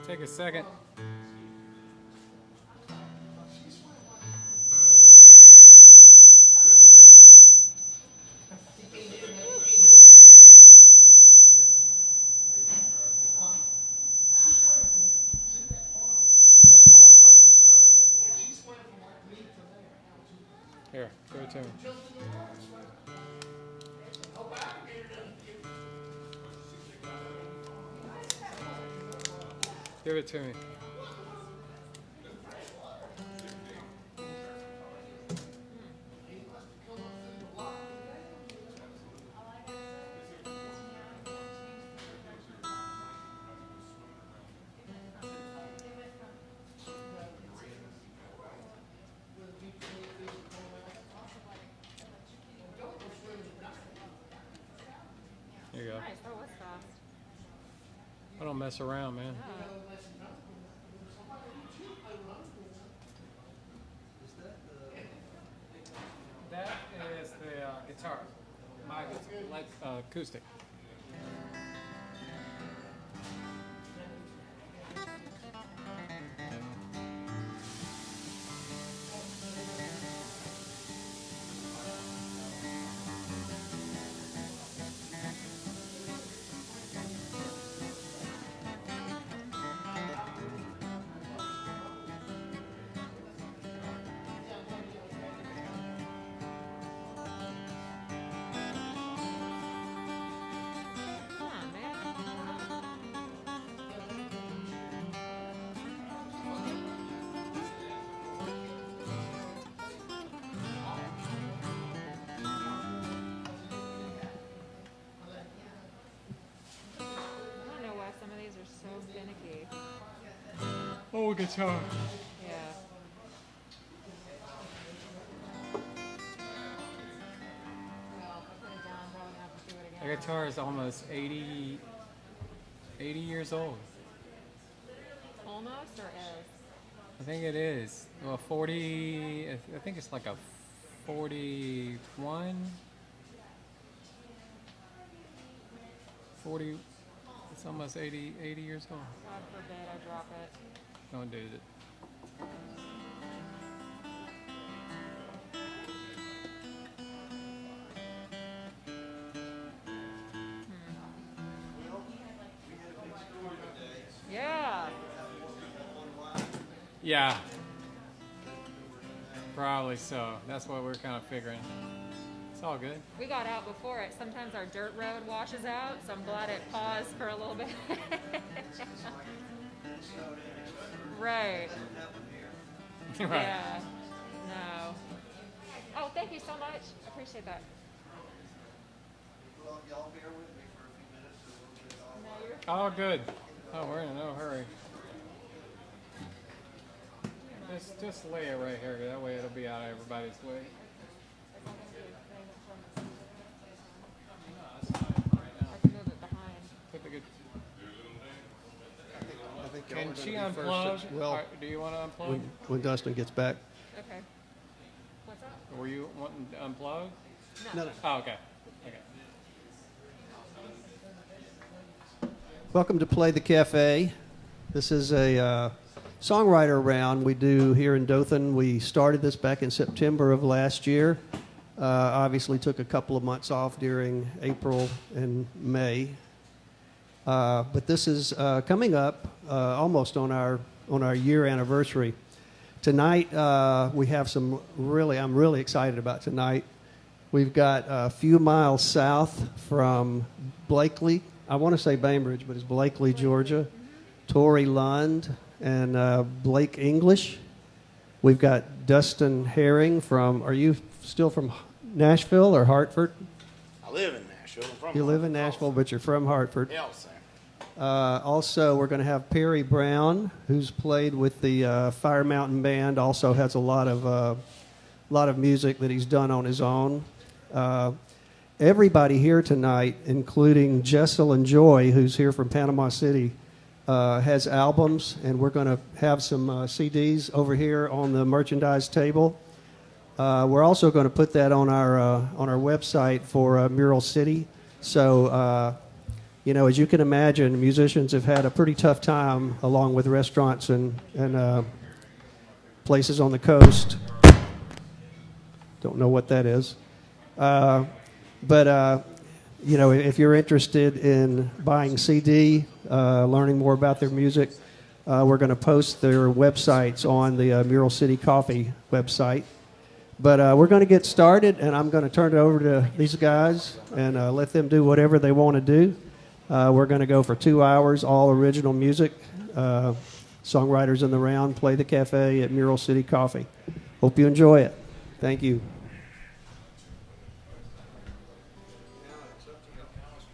Take a second. Here, give it to me. Give it to me. Here you go. Nice. That was fast. I don't mess around, man. Yeah. That is the guitar. My guitar, like acoustic. Come on, man. I don't know why some of these are so finicky. Oh, guitar. Yeah. Well, I put it down, probably gonna have to do it The again. guitar is almost 80 years old. Almost or is? I think it is. Well, 40, I think it's like a 41. 40, it's almost 80 years old. God forbid I drop it. Don't do it. Yeah. Yeah. Probably so. That's what we're kind of figuring. It's all good. We got out before it. Sometimes our dirt road washes out, so I'm glad it paused for a little bit. Right. Right. Yeah. No. Oh, thank you so much. I appreciate that. Well, y'all bear with me for a few minutes and we'll get it all. Oh, good. Oh, we're in no hurry. Just lay it right here. That way it'll be out of everybody's way. I can move it behind. Put the good. I think y'all Can are she gonna be first unplug? as well. Do you want to unplug? When Dustin gets back. Okay. What's that? Were you wanting to unplug? No, no. Oh, okay. Okay. Welcome to Play the Cafe. This is a songwriter round we do here in Dothan. We started this back in September of last year. Obviously took a couple of months off during April and May. But this is coming up almost on our year anniversary. Tonight we have I'm really excited about tonight. We've got a few miles south from Blakely. I want to say Bainbridge, but it's Blakely, Georgia. Tori Lund and Blake English. We've got Dustin Herring are you still from Nashville or Hartford? I live in Nashville. I'm from You live in Hartford Nashville, but you're from Hartford. also. Also, we're going to have Perry Brown, who's played with the Fire Mountain Band. Also has a lot of music that he's done on his own. Everybody here tonight, including Jessel and Joy, who's here from Panama City, has albums, and we're going to have some CDs over here on the merchandise table. We're also going to put that on our website for Mural City. So you know, as you can imagine, musicians have had a pretty tough time along with restaurants and places on the coast. Don't know what that is. But you know, if you're interested in buying CD, learning more about their music, we're going to post their websites on the Mural City Coffee website. But we're going to get started, and I'm going to turn it over to these guys and let them do whatever they want to do. We're going to go for 2 hours, all original music. Songwriters in the round, play the cafe at Mural City Coffee. Hope you enjoy it. Thank you.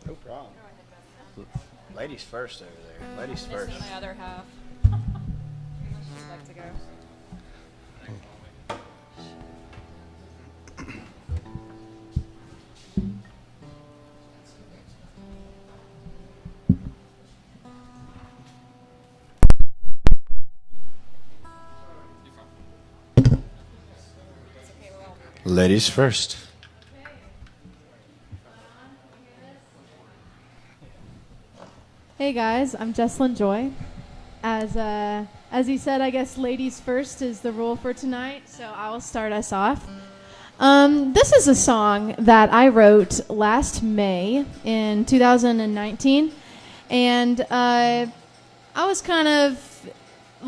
No problem. Ladies first over there. Ladies This first. is my other half. Unless you'd like to go. Ladies first. Hey guys, I'm Jesslyn Joy. As he said, I guess ladies first is the rule for tonight, so I will start us off. This is a song that I wrote last May in 2019, and I was kind of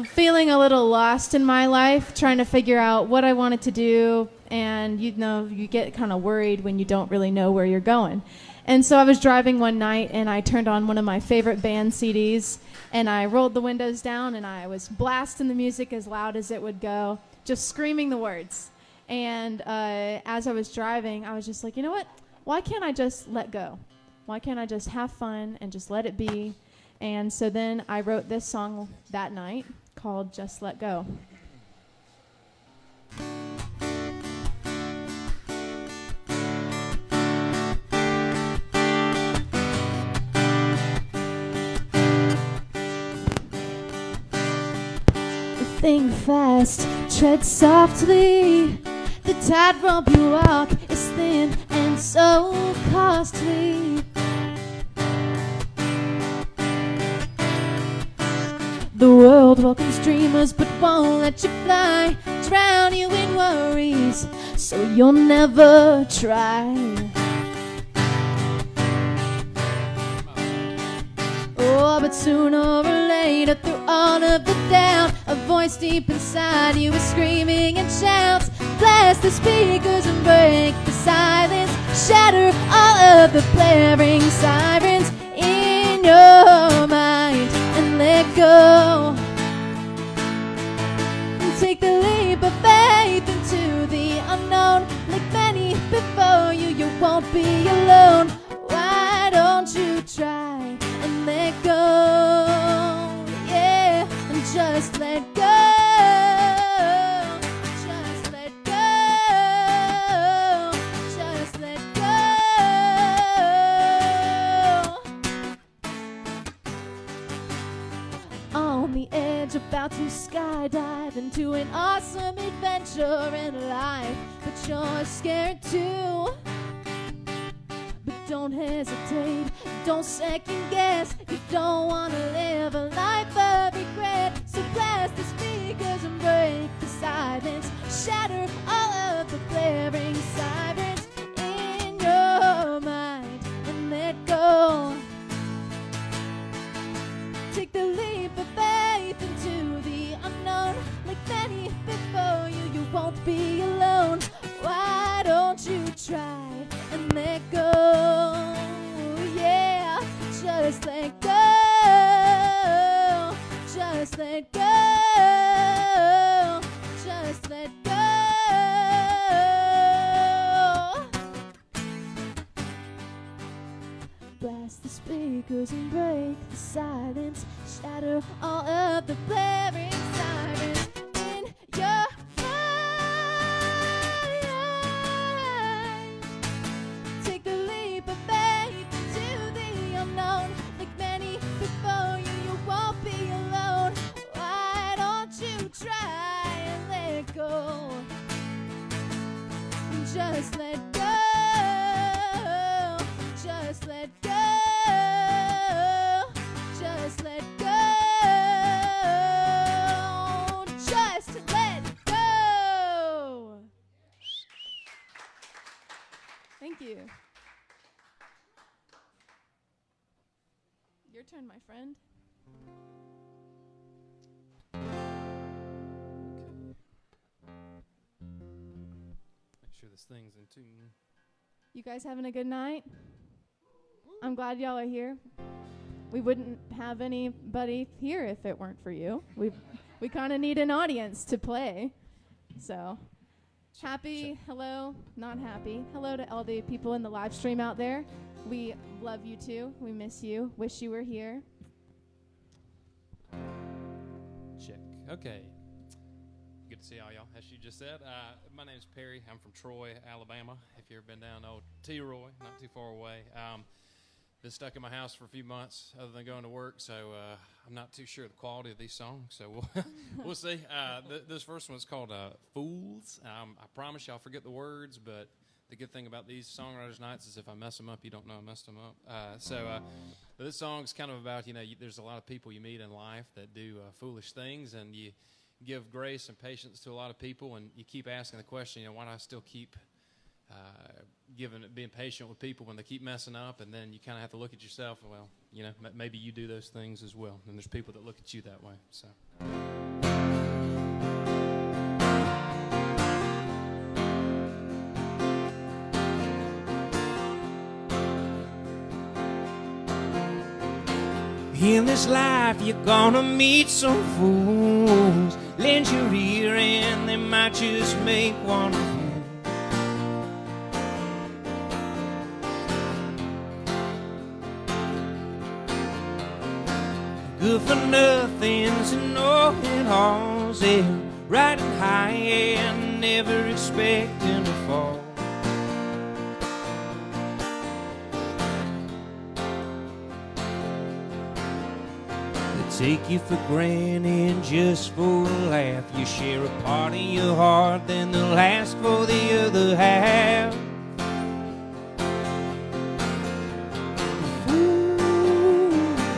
feeling a little lost in my life, trying to figure out what I wanted to do, and you know, you get kind of worried when you don't really know where you're going. And so I was driving one night, and I turned on one of my favorite band CDs, and I rolled the windows down, and I was blasting the music as loud as it would go, just screaming the words. And as I was driving, I was just like, you know what? Why can't I just let go? Why can't I just have fun and just let it be? And so then I wrote this song that night called Just Let Go. Think fast, tread softly. The tightrope you walk is thin and so costly. The world welcomes dreamers but won't let you fly, drown you in worries, so you'll never try. Oh, but sooner or later, through all of the doubt, a voice deep inside you is screaming and shouts. Blast the speakers and break the silence, shatter all of the blaring sirens in your mind, and let go. And take the leap of faith into the unknown. Like many before you, you won't be alone. Why don't you try and let go? Yeah, and just let go. Just let go. Just let go. On the edge, about to skydive into an awesome adventure in life, but you're scared too. But don't hesitate, don't second guess. You don't want to live a life of regret. So blast the speakers and break the silence, shatter all of the blaring sirens in your mind, and let go. Take the leap of faith into the unknown. Like many before you, you won't be alone. Why don't you try and let go? Yeah, just let go. Just let go. Just let go. Blast the speakers and break the silence, shatter all of the blaring sirens in your mind. Take the leap of faith into the unknown. Like many before you, you won't be alone. Why don't you try and let go? Just let go. Just let go. your turn, my friend. Make sure this thing's in tune. You guys having a good night? I'm glad y'all are here. We wouldn't have anybody here if it weren't for you. We kind of need an audience to play. So, happy, hello, not happy. Hello to all the people in the live stream out there. We love you too. We miss you. Wish you were here. Check. Okay. Good to see all y'all, as she just said. My name's Perry. I'm from Troy, Alabama. If you've ever been down old T-Roy, not too far away. Been stuck in my house for a few months other than going to work, so I'm not too sure of the quality of these songs, so we'll see. This first one's called Fools. I promise you I'll forget the words, but the good thing about these songwriters' nights is if I mess them up, you don't know I messed them up. But this song's kind of about, there's a lot of people you meet in life that do foolish things, and you give grace and patience to a lot of people, and you keep asking the question, why do I still keep being patient with people when they keep messing up? And then you kind of have to look at yourself, maybe you do those things as well, and there's people that look at you that way. So. In this life you're gonna meet some fools. Lend your ear and they might just make one fool. Good for nothings and know-it-alls, riding high and never expecting to fall. Take you for granted just for a laugh. You share a part of your heart, then they'll ask for the other half.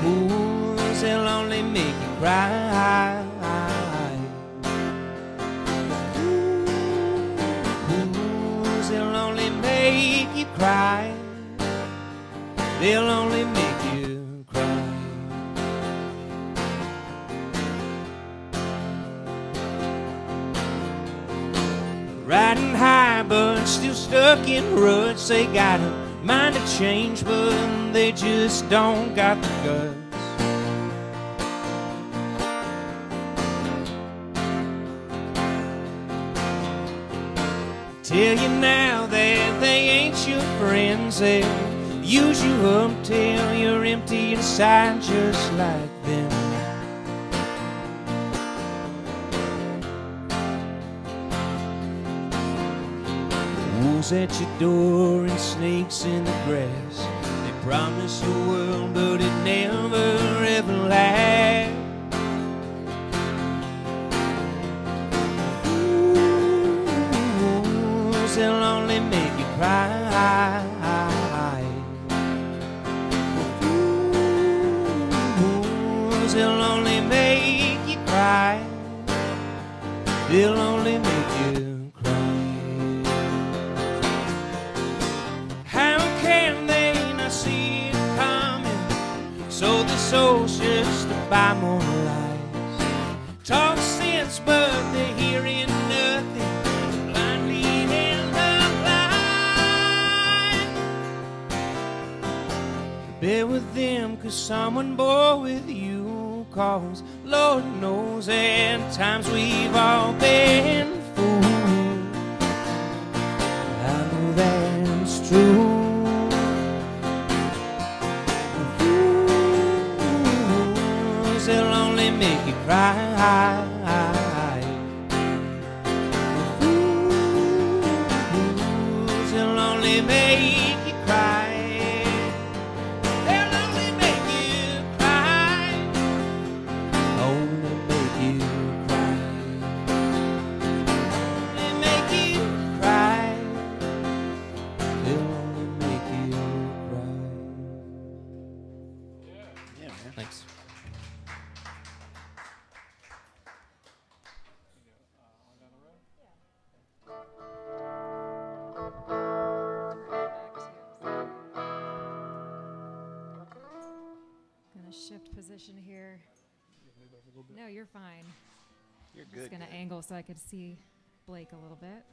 Fools, they'll only make you cry. Fools, they'll only make you cry. They'll only make you cry. Riding high but still stuck in ruts. They got a mind to change but they just don't got the guts. Tell you now that they ain't your friends. They'll use you up till you're empty inside just like them. Wolves at your door and snakes in the grass. They promise you a world, but it never ever lasts. Fools, they'll only make you cry. Fools, they'll only make you cry. They'll only make you cry. See it coming, so the soul's just to buy more lies. Talk sense, but they're hearing nothing, blind leading the blind. Bear with them, 'cause someone bore with you, 'cause Lord knows at times we've all been fools. I know that's true. They'll only make you cry. Fools, they'll only make you cry. They'll only make you cry. Only make you cry. Only make you cry. They'll only make you cry. Yeah, man. Thanks. Gonna shift position here. No, you're fine. You're Just good. gonna angle so I could see Blake a little bit.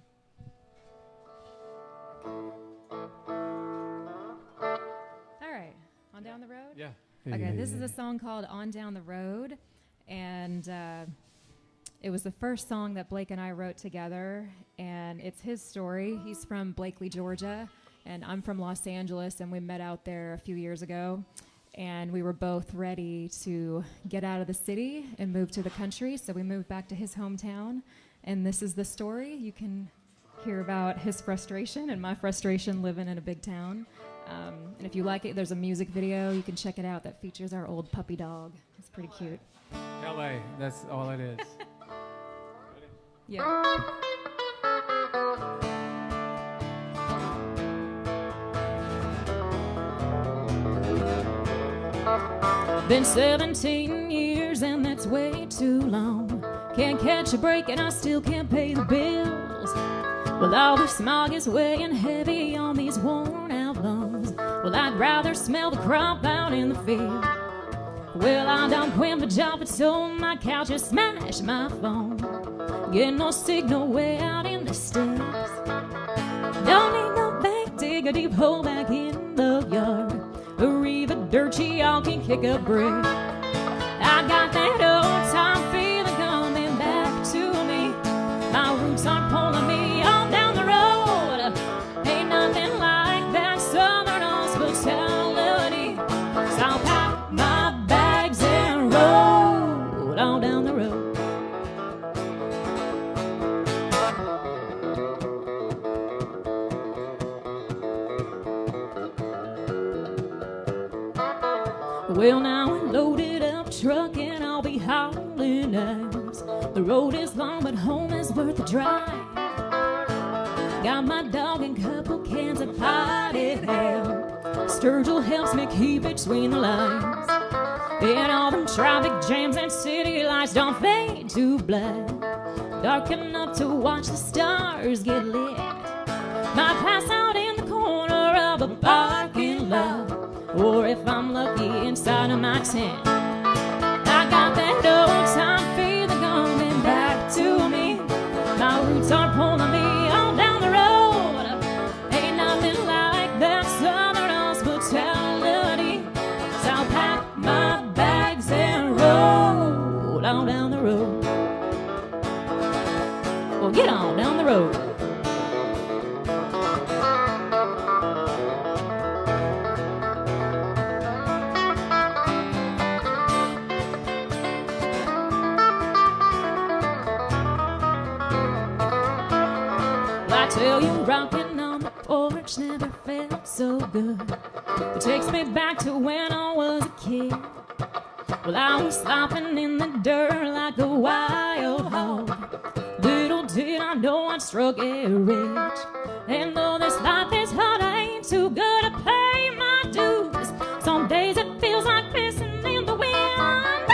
All right, on down the road? Yeah. Okay, this is a song called On Down the Road, and it was the first song that Blake and I wrote together, and it's his story. He's from Blakely, Georgia, and I'm from Los Angeles, and we met out there a few years ago, and we were both ready to get out of the city and move to the country, so we moved back to his hometown, and this is the story. You can hear about his frustration and my frustration living in a big town. And if you like it, there's a music video. You can check it out that features our old puppy dog. It's pretty cute. LA, that's all it is. Yeah. Been 17 years and that's way too long. Can't catch a break and I still can't pay the bills. Well, all the smog is weighing heavy on these worn out lungs. Well, I'd rather smell the crop out in the field. Well, I don't quit my job, it's on my couch, just smash my phone. Get no signal way out in the sticks. Don't need no bank, dig a deep hole back in the yard. Or even dirt y'all can kick a brick. I got that old time feeling coming back to me. My roots aren't pulling me on down the road. Ain't nothing like that southern hospitality. So I'll pack my bags and roll on down the road. Well, now I loaded up truck and I'll be hauling ass. The road is long, but home is worth the drive. Got my dog and couple cans of potted ham. Sturgill helps me keep between the lines. And all them traffic jams and city lights don't fade to black. Dark enough to watch the stars get lit. Might pass out in the corner of a parking lot, or if I'm lucky, inside of my tent. I got that old time feeling coming back to me. My roots are pulling me on down the road. Ain't nothing like that southern hospitality. So I'll pack my bags and roll on down the road. Well, get on down the road. Tell you, rocking on the porch never felt so good. It takes me back to when I was a kid. Well, I was slopping in the dirt like a wild hog. Little did I know I'd struck it rich. And though this life is hard, I ain't too good to pay my dues. Some days it feels like pissing in the wind.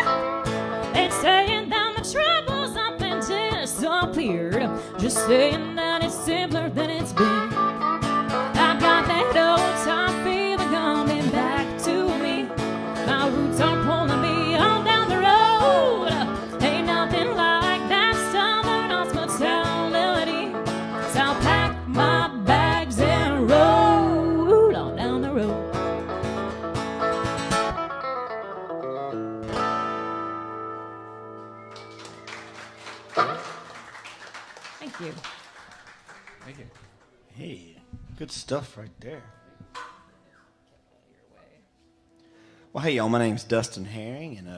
It's saying that my troubles up and disappeared. Just saying that it's simpler than it's been. I got that old time feeling coming back to me. My roots are pulling me on down the road. Ain't nothing like that southern hospitality. So I'll pack my bags and roll on down the road. Thank you. Thank you. Hey, good stuff right there. Well, hey, y'all, my name's Dustin Herring, and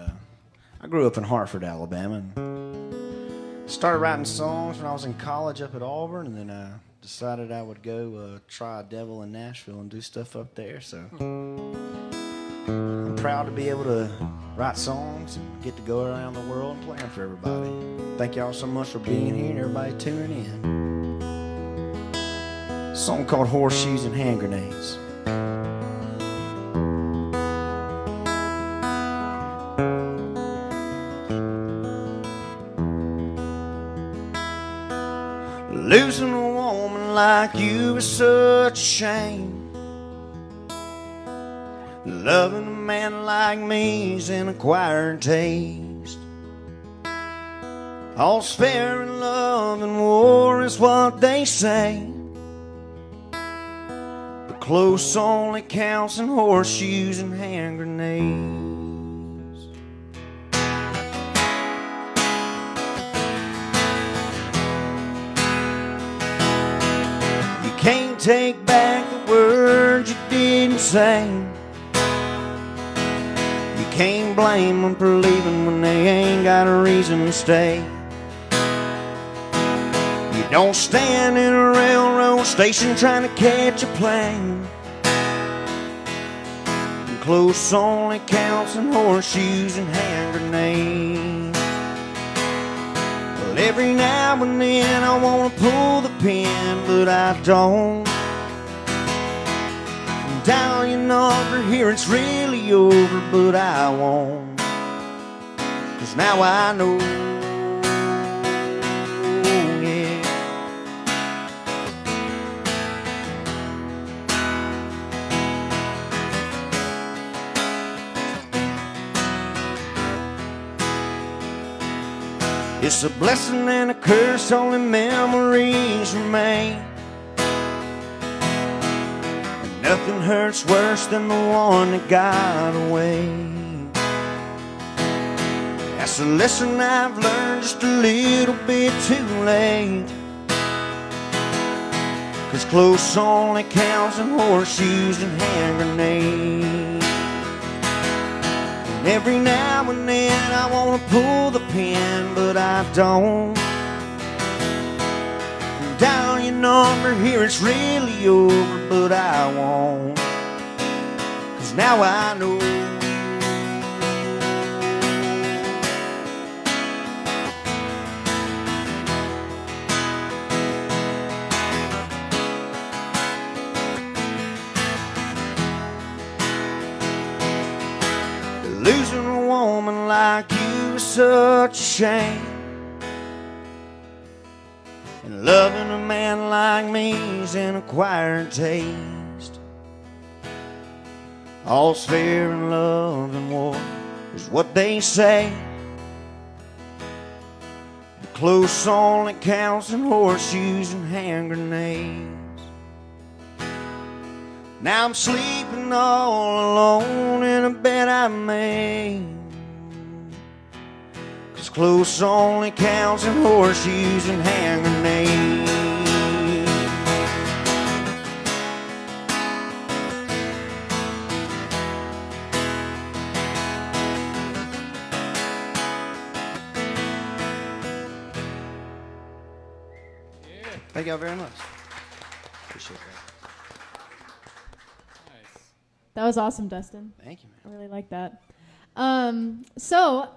I grew up in Hartford, Alabama, and started writing songs when I was in college up at Auburn, and then I decided I would go try a devil in Nashville and do stuff up there, so I'm proud to be able to write songs and get to go around the world and play them for everybody. Thank y'all so much for being here and everybody tuning in. A song called Horseshoes and Hand Grenades. Losing a woman like you is such a shame. Loving a man like me's an acquired taste. All's fair in love and war is what they say. But close only counts in horseshoes and hand grenades. You can't take back the words you didn't say. You can't blame them for leaving when they ain't got a reason to stay. You don't stand in a railroad station trying to catch a plane. And close only counts in horseshoes and hand grenades. Well, every now and then I want to pull the pin, but I don't. And down your number here, it's really over, but I won't. 'Cause now I know. It's a blessing and a curse, only memories remain. And nothing hurts worse than the one that got away. That's a lesson I've learned just a little bit too late. 'Cause close only counts in horseshoes and hand grenades. Every now and then I want to pull the pin, but I don't. And down your number here, it's really over, but I won't. 'Cause now I know. Losing a woman like you is such a shame. And loving a man like me is an acquired taste. All's fair in love and war is what they say. But close only counts in horseshoes and hand grenades. Now I'm sleeping all alone in a bed I made. 'Cause close only counts in horseshoes and hand grenades. Thank y'all very much. Appreciate that. Nice. That was awesome, Dustin. Thank you, man. I really like that. So,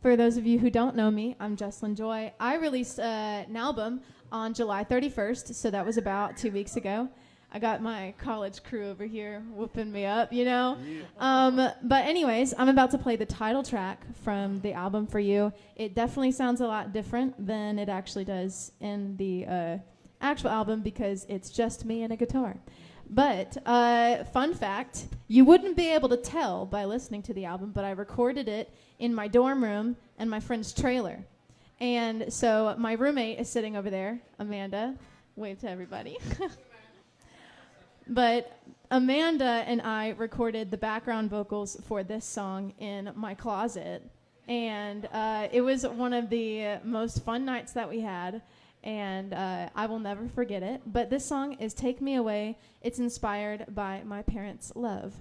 for those of you who don't know me, I'm Jesslyn Joy. I released an album on July 31st, so that was about 2 weeks ago. I got my college crew over here whooping me up, you know? But anyways, I'm about to play the title track from the album for you. It definitely sounds a lot different than it actually does in the actual album because it's just me and a guitar. But fun fact, you wouldn't be able to tell by listening to the album, but I recorded it in my dorm room and my friend's trailer. And so my roommate is sitting over there, Amanda. Wave to everybody. But Amanda and I recorded the background vocals for this song in my closet. And it was one of the most fun nights that we had. And I will never forget it. But this song is Take Me Away. It's inspired by my parents' love.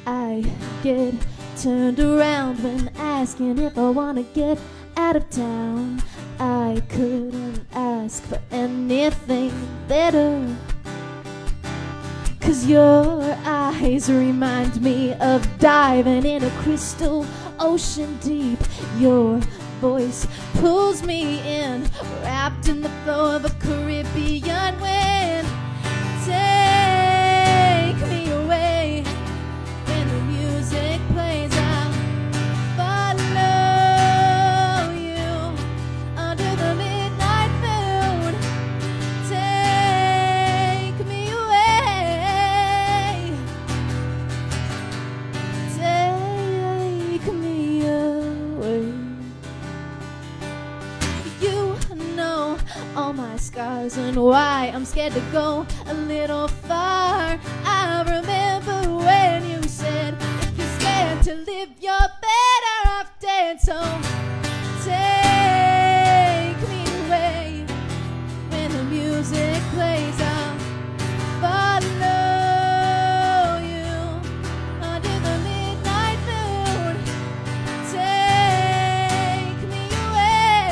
I get turned around when asking if I want to get out of town. I couldn't ask for anything better. 'Cause your eyes remind me of diving in a crystal ocean deep. Your voice pulls me in, wrapped in the flow of a Caribbean wind. Take me away when the music plays. I'll follow you under the midnight moon. all my scars and why I'm scared to go a little far. I remember when you said, if you're scared to live, you're better off dead. So take me away when the music plays. I'll follow you under the midnight moon. Take me away.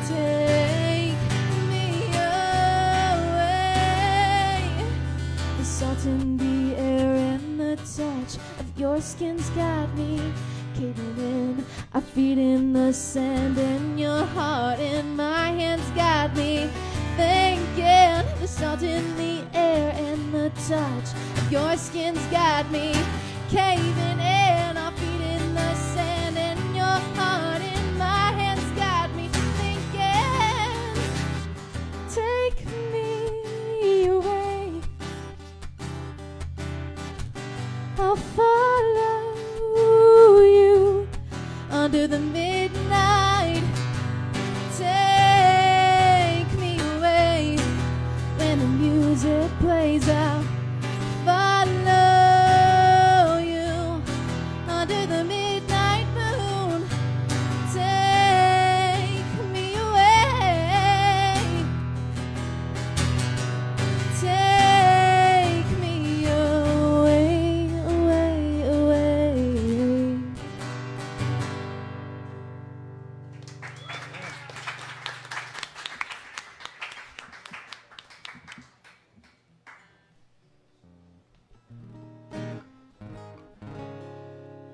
Take me away. The salt in the air and the touch of your skin's got me caving in. Our feet in the sand and your heart in my hands got me thinking. The salt in the air and the touch of your skin's got me caving in. Our feet in the sand and your heart in my hands got me thinking. Take me away. I'll follow you under the midnight. Take me away when the music plays. I'll follow you under the midnight moon. Take me away. Take me away, away, away.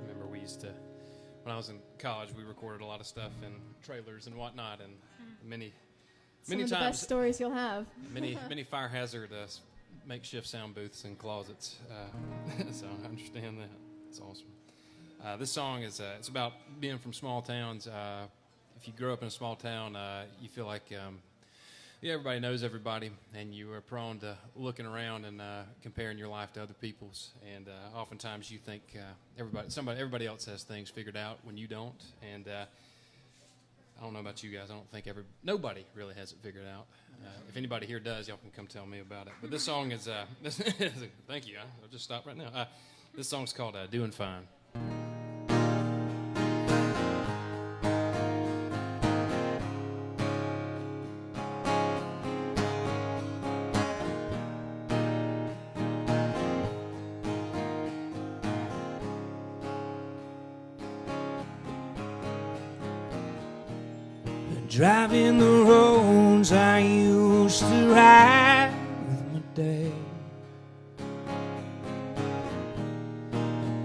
Remember we used to, when I was in college, we recorded a lot of stuff in trailers and whatnot, and many Some of the best times, stories you'll have. many fire hazard makeshift sound booths and closets. So I understand that. It's awesome. This song is it's about being from small towns. If you grow up in a small town, you feel like everybody knows everybody, and you are prone to looking around and comparing your life to other people's. And oftentimes you think everybody else has things figured out when you don't. And I don't know about you guys. I don't think nobody really has it figured out. If anybody here does, y'all can come tell me about it. But this song is thank you. I'll just stop right now. This song's called "Doing Fine." Driving the roads I used to ride with my dad.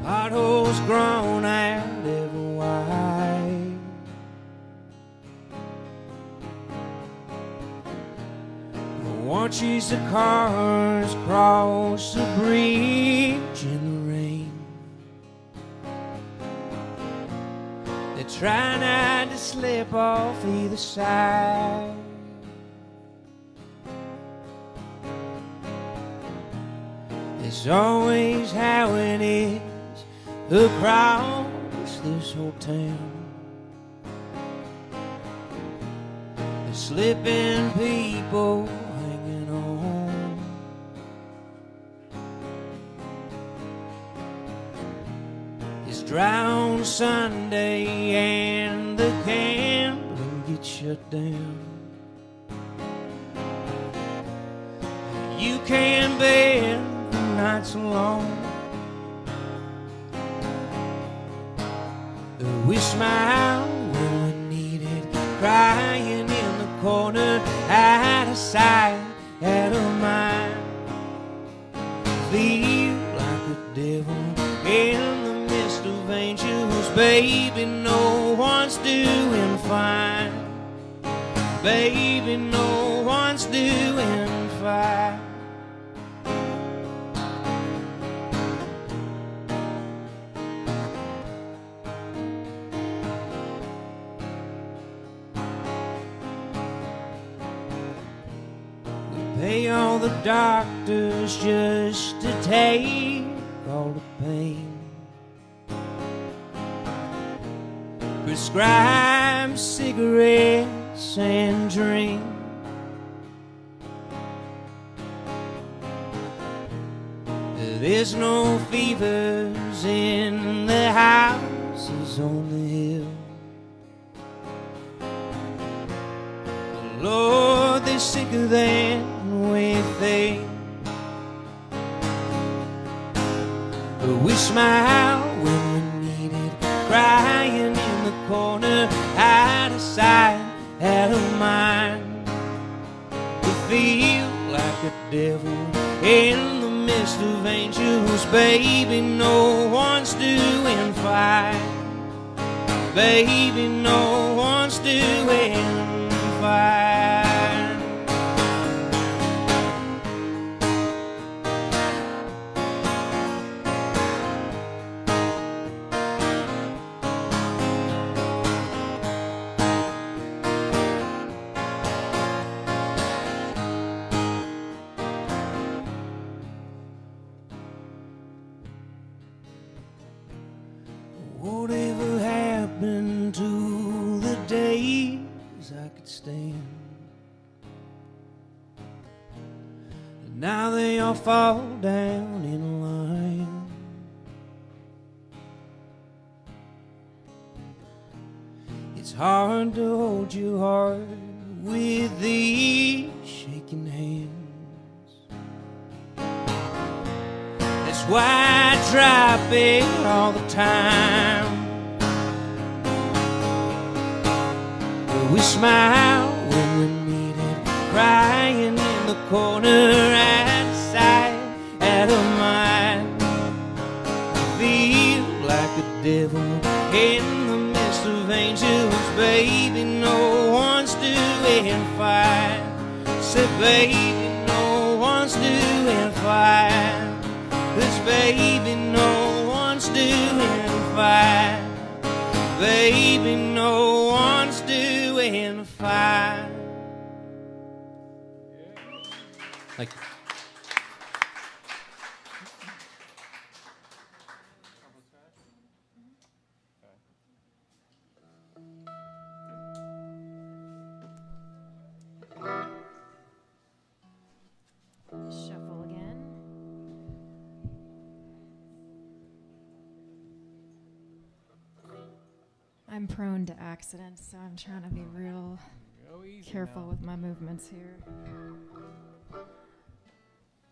Potholes grown out every wide. Watches the cars cross the bridge in the rain. They try not to slip off either side. It's always how it is across this whole town. The slipping people hanging on. It's dry on Sunday and the gambling gets shut down. You can't bear the nights alone. We smile when we needed, crying in the corner, out of sight, out of mind. Feel like a devil in the midst of angels, baby, no one's doing fine. Baby, no one's doing fine. Pay all the doctors just to take all the pain. Prescribe time, cigarettes and drink. There's no fevers in the houses on the hill. Lord, they're sicker than we think. But we smile when we need it, crying in the corner, out of sight, out of mind. We feel like a devil in the midst of angels, baby, no one's doing fine. Baby, no one's doing fine. Whatever happened to the days I could stand? Now they all fall down in line. It's hard to hold your heart with these shaking hands. That's why I drop it all the time. But we smile when we need it, crying in the corner, out of sight, out of mind. I feel like a devil in the midst of angels, baby, no one's doing fine. Said, baby, no one's doing fine. This baby, no one's doing fine. Baby, no one's doing fine. Thank you. Shuffle again. I'm prone to accidents, so I'm trying to be real careful with my movements here.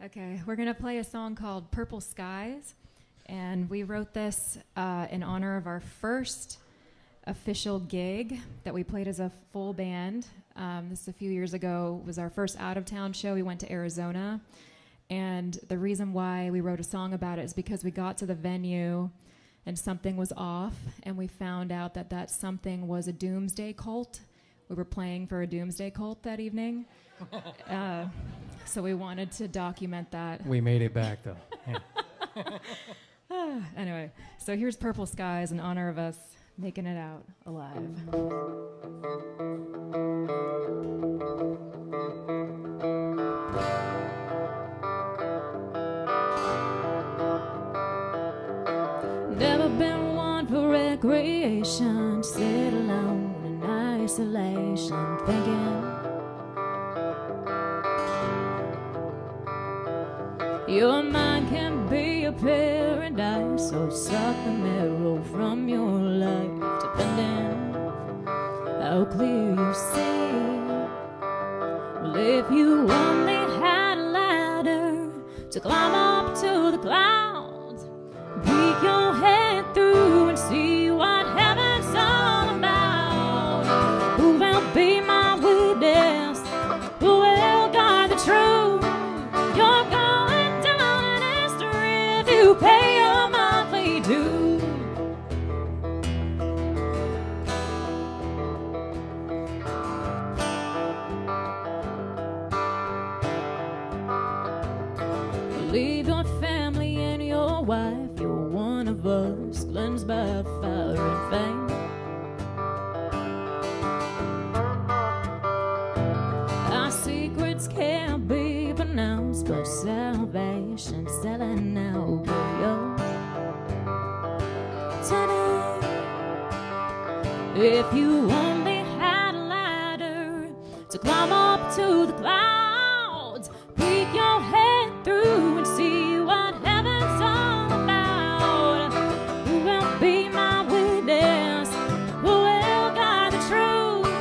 Okay, we're going to play a song called Purple Skies, and we wrote this in honor of our first official gig that we played as a full band. This a few years ago was our first out-of-town show. We went to Arizona, and the reason why we wrote a song about it is because we got to the venue and something was off, and we found out that that something was a doomsday cult. We were playing for a doomsday cult that evening, so we wanted to document that. We made it back, though. Yeah. Anyway, so here's Purple Skies in honor of us making it out alive. Never been one for recreation, sit alone in isolation, thinking your mind can be a paradise, so suck the marrow from your life, depending how clear you see. Well, if you only had a ladder to climb up to the clouds, peek your head through and see what heaven's all about. Who will be my witness? Who will guard the truth? You're going down in history if you pay your monthly due. Leave your family and your wife. You're one of us, cleansed by fire and fame. Our secrets can't be pronounced, but salvation's selling out for yours. Tonight, If you only had a ladder to climb up to the clouds, peek your head through and see what heaven's all about. Who will be my witness? Who will guide the truth?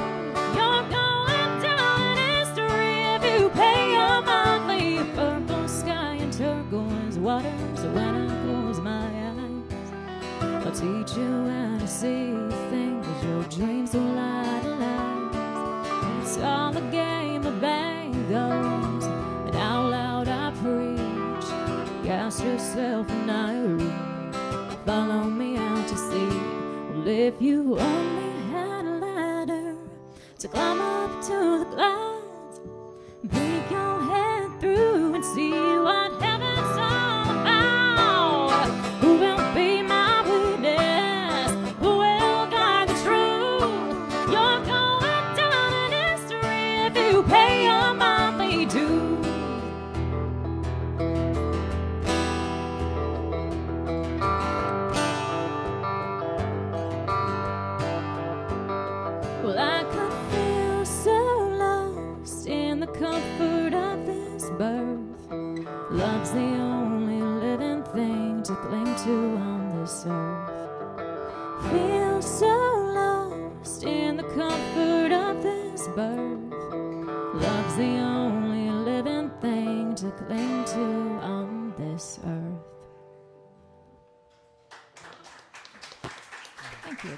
You're going down in history if you pay your monthly. Purple sky and turquoise waters when I close my eyes. I'll teach you how to see things your dreams will idolize. It's all a game of bangos, and out loud I preach. Cast yourself in Irie, follow me out to sea. Well, if you only had a ladder to climb up to the clouds, peek your head through and see what heaven's all about. Who will be my witness? Who will guide the truth? You're going down in history if you pay your monthly dues. Well, I could feel so lost in the comfort of this birth. Love's the only living thing to cling to on this earth. Feel so lost in the comfort of this birth. Love's the only living thing to cling to on this earth. Thank you.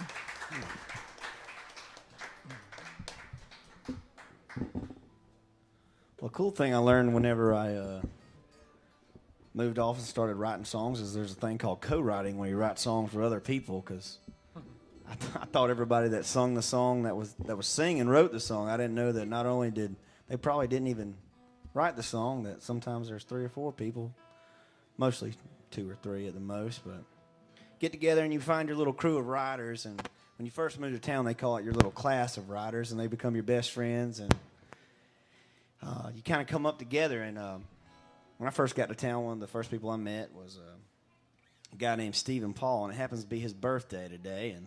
Well, a cool thing I learned whenever I moved off and started writing songs is there's a thing called co-writing where you write songs for other people, because I thought everybody that sung the song, that was singing, wrote the song. I didn't know that not only did they probably didn't even write the song, that sometimes there's 3 or 4 people, mostly 2 or 3 at the most, but get together and you find your little crew of writers. And when you first move to town, they call it your little class of writers, and they become your best friends, and you kind of come up together. And when I first got to town, one of the first people I met was a guy named Stephen Paul, and it happens to be his birthday today. And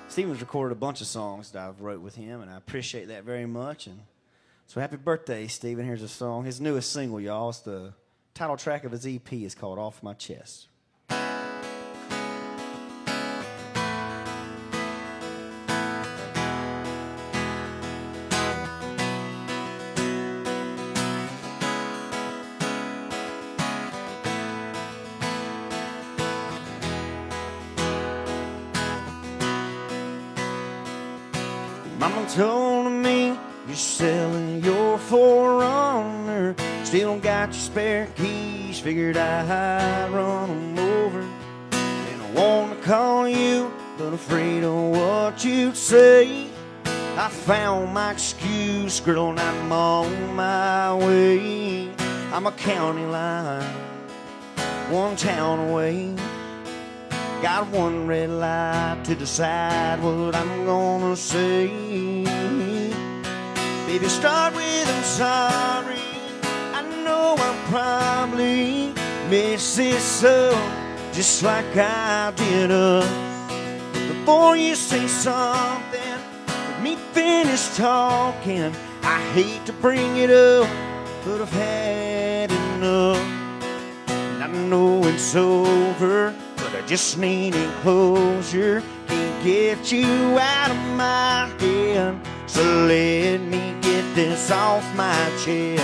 Stephen's recorded a bunch of songs that I've wrote with him, and I appreciate that very much. And so happy birthday, Stephen. Here's a song, his newest single, y'all. It's the title track of his EP. It's called Off My Chest. Mama told me you're selling your 4Runner, still got your spare keys, figured I'd run them over. And I want to call you, but afraid of what you'd say. I found my excuse, girl, and I'm on my way. I'm a county line, one town away. Got one red light to decide what I'm gonna say. Baby, start with I'm sorry. I know I probably messed this up, just like I did us. Before you say something, let me finish talking. I hate to bring it up, but I've had enough. And I know it's over, but I just need enclosure. Can't get you out of my head, so let me get this off my chest.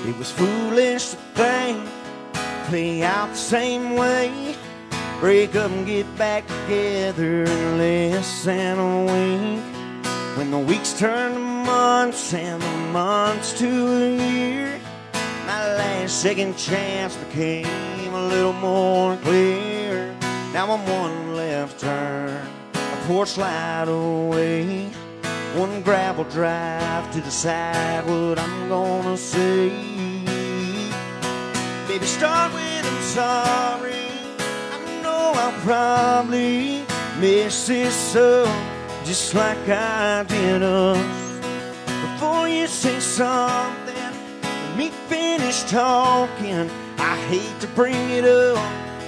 It was foolish to think play out the same way. Break up and get back together in less than a week. When the weeks turn to months and the months to a year, my last second chance became a little more clear. Now I'm one left turn, a porch light away, one gravel drive to decide what I'm gonna say. Baby, start with I'm sorry. I know I'll probably mess this up, just like I did us. Before you say something, let me finish talking. I hate to bring it up,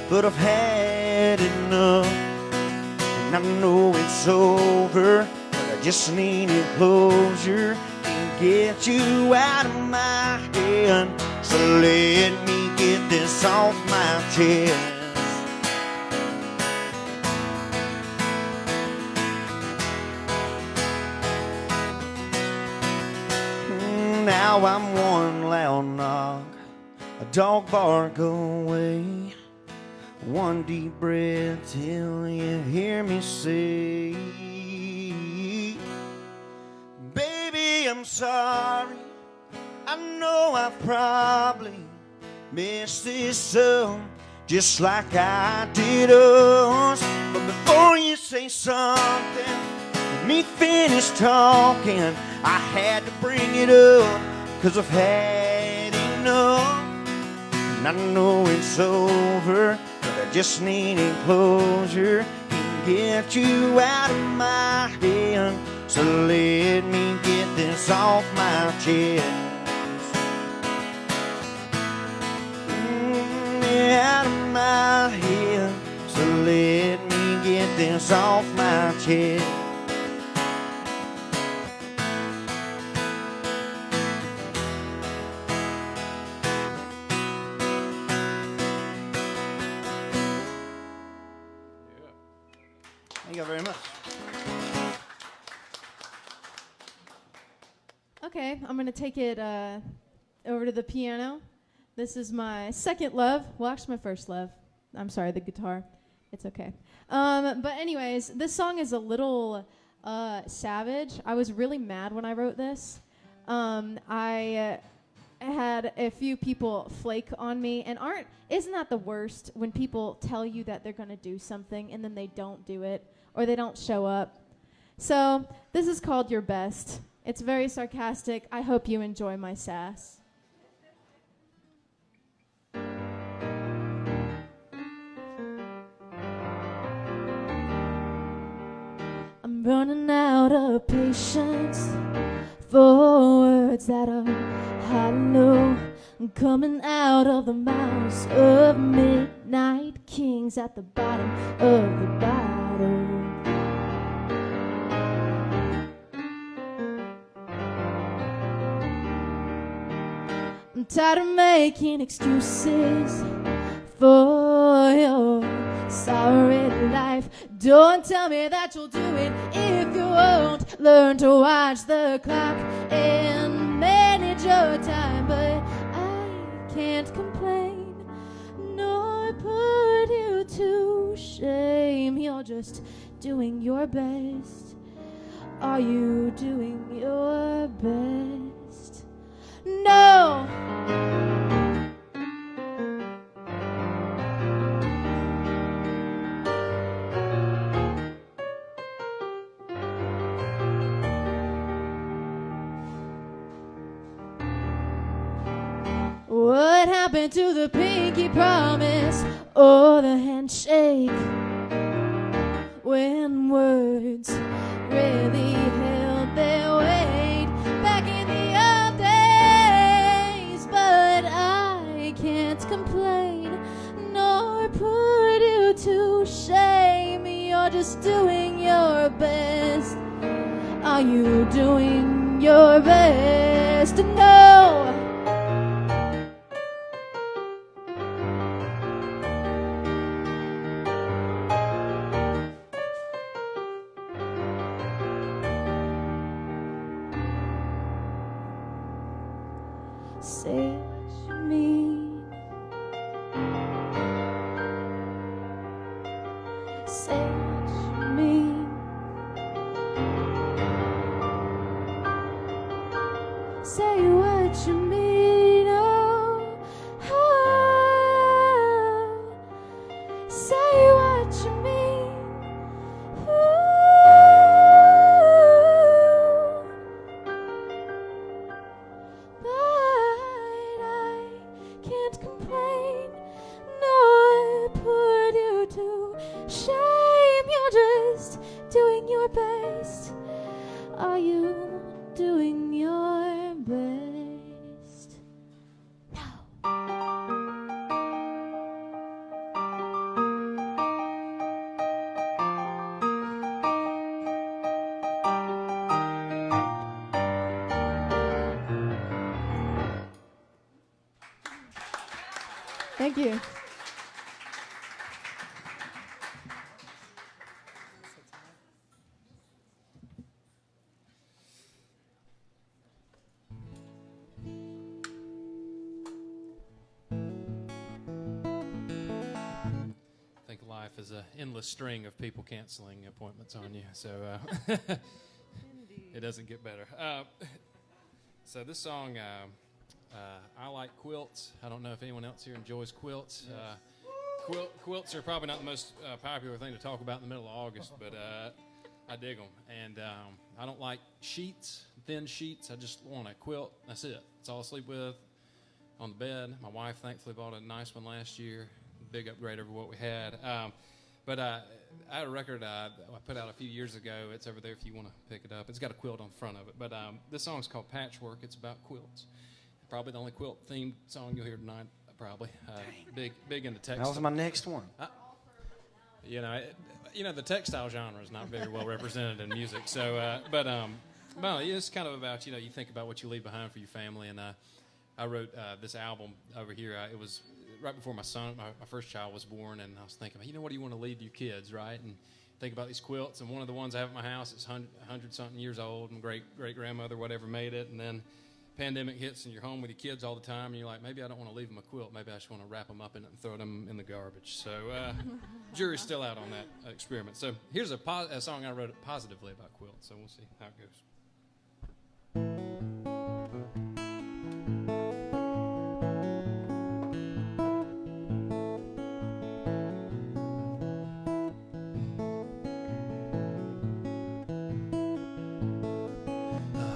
but I've had enough. And I know it's over, but I just needed closure. Can't get you out of my head, so let me get this off my chest. Now I'm one loud knock, a dog bark away, one deep breath till you hear me say, baby, I'm sorry. I know I probably messed this up just like I did us. But before you say something, let me finish talking. I had to bring it up, 'cause I've had enough. And I know it's over, but I just needed closure. Can't get you out of my head, so let me get this off my chest. Out of my head, so let me get this off my chest. Thank you very much. Okay, I'm going to take it over to the piano. This is my second love. Well, actually, my first love. I'm sorry, the guitar. It's okay. But anyways, this song is a little savage. I was really mad when I wrote this. I had a few people flake on me, and isn't that the worst when people tell you that they're going to do something and then they don't do it or they don't show up? So this is called Your Best. It's very sarcastic. I hope you enjoy my sass. I'm running out of patience for words that are hollow, coming out of the mouths of midnight kings at the bottom of the bottle. I'm tired of making excuses for your sorry life. Don't tell me that you'll do it if you won't learn to watch the clock and manage your time. But I can't complain nor put you to shame. You're just doing your best. Are you doing your best? No! What happened to the pinky promise or the handshake when words really held their weight back in the old days? But I can't complain nor put you to shame. You're just doing your best. Are you doing your best? No! Say what you mean. Say what you mean. Say what you mean. Oh, oh. Say what you mean. Ooh. But I can't complain nor put you to shame. You're just doing your best. Are you doing your best? Thank you. I think life is an endless string of people canceling appointments on you, so it doesn't get better. So this song, I like quilts. I don't know if anyone else here enjoys quilts. Quilts are probably not the most popular thing to talk about in the middle of August, but I dig them. And I don't like sheets, thin sheets. I just want a quilt. That's it. That's all I sleep with on the bed. My wife thankfully bought a nice one last year. Big upgrade over what we had. But I had a record I put out a few years ago. It's over there if you want to pick it up. It's got a quilt on the front of it. But this song's called Patchwork. It's about quilts. Probably the only quilt-themed song you'll hear tonight, probably. Big into textile. That was my next one. The textile genre is not very well represented in music. So, but it's kind of about, you think about what you leave behind for your family. And I wrote this album over here. It was right before my first child was born, and I was thinking, what do you want to leave your kids, right? And think about these quilts, and one of the ones I have at my house is 100-something years old, and great-grandmother, whatever, made it, and then pandemic hits, and you're home with your kids all the time, and you're like, maybe I don't want to leave them a quilt, maybe I just want to wrap them up in it and throw them in the garbage. So jury's still out on that experiment. So here's a song I wrote positively about quilts, so we'll see how it goes.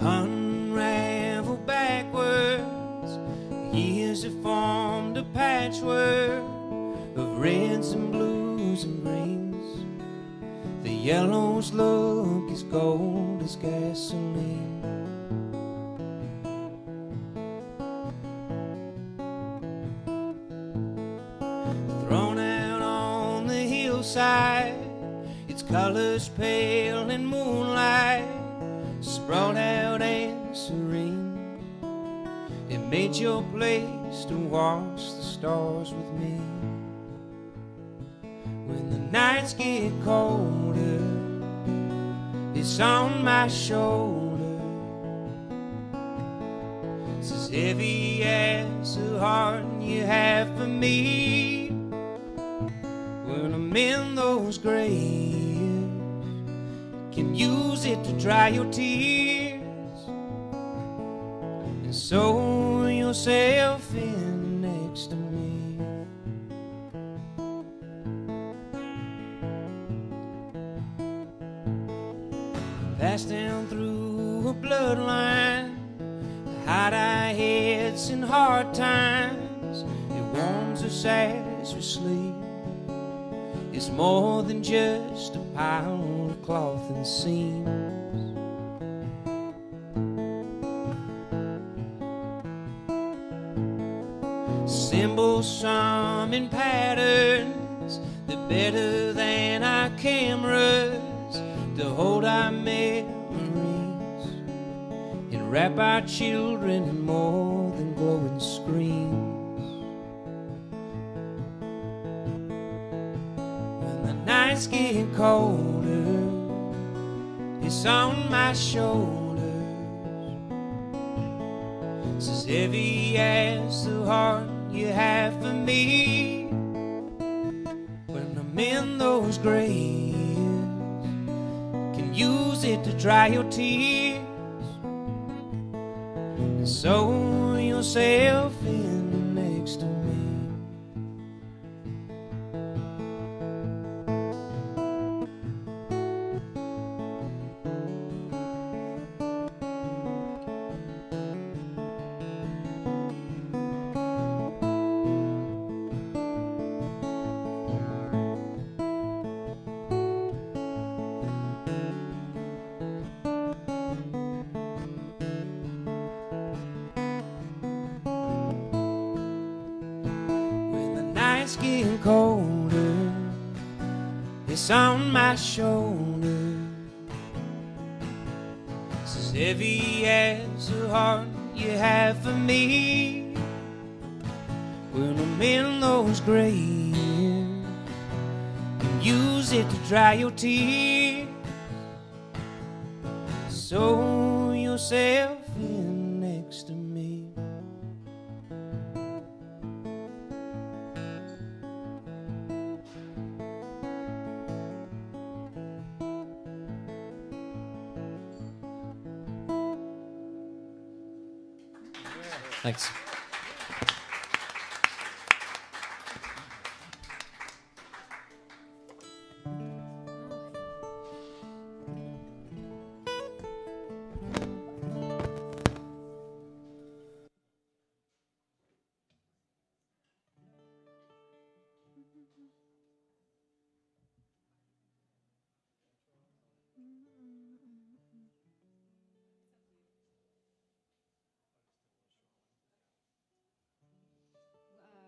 Unravel backwards, years have formed a patchwork of reds and blues and greens. The yellows look as gold as gasoline. Thrown out on the hillside, its colors pale in moonlight, sprawled out and serene. It made your place to watch the stars with me. When the nights get colder, it's on my shoulder. It's as heavy as the heart you have for me. When I'm in those graves, can use it to dry your tears and sew yourself in next to me. Passed down through a bloodline, hide our heads in hard times. It warms us as we sleep. It's more than just a pile of cloth and seams. Symbols, some in patterns, they're better than our cameras to hold our memories and wrap our children in more than glowing screens. Nights get colder, it's on my shoulders. It's as heavy as the heart you have for me. When I'm in those graves, can use it to dry your tears and sew yourself in next to me. Nights getting colder, it's on my shoulder. It's as heavy as the heart you have for me. Well, I'm in those gray hairs and use it to dry your tears. Sew yourself in next to me. Thanks.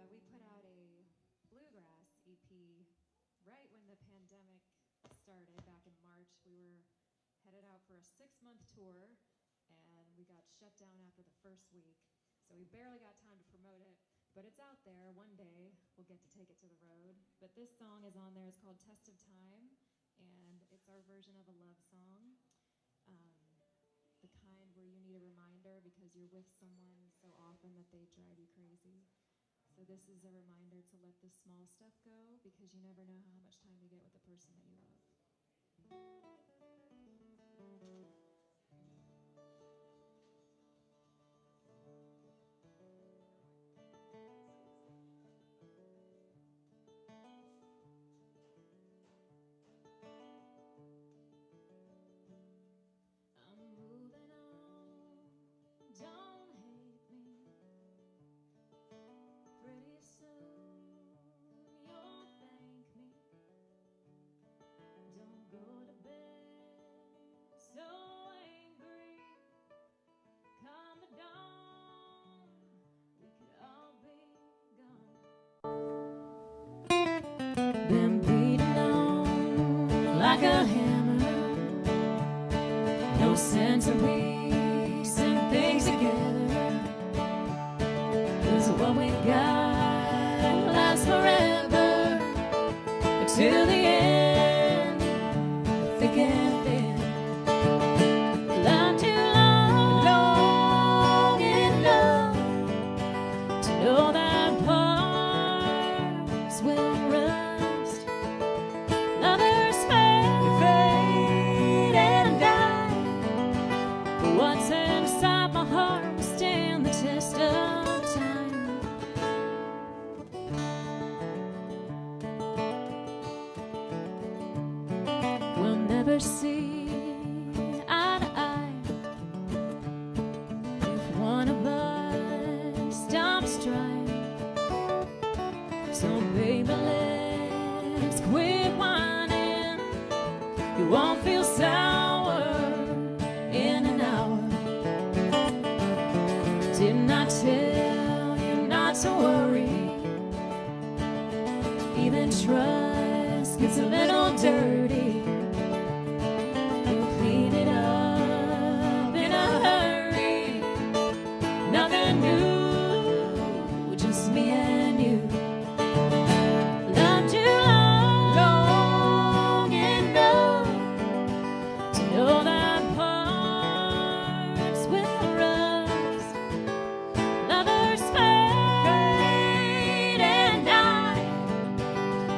We put out a bluegrass EP right when the pandemic started back in March. We were headed out for a 6-month tour, and we got shut down after the first week. So we barely got time to promote it, but it's out there. One day we'll get to take it to the road. But this song is on there. It's called Test of Time, and it's our version of a love song. The kind where you need a reminder because you're with someone so often that they drive you crazy. So this is a reminder to let the small stuff go because you never know how much time you get with the person that you love. I'm moving on, don't hate me. Pretty soon you'll thank me. Don't go to bed so angry. Come the dawn, we could all be gone. Been beaten on like a hammer. No sense of piecing things together. 'Cause what we got lasts forever. But till the end, thick and thin. Loved you long enough to know that parts will rust. Others fade and die. But what's inside my heart will stand the test of time. We'll never see eye to eye if one of us stops trying. So baby, let's quit whining. You won't feel sour in an hour. Didn't I tell you not to worry? Even trust gets a little dirty. We'll clean it up in a hurry. Nothing new, just me and you. Loved you long enough to know that parts will rust. Lovers fade and die.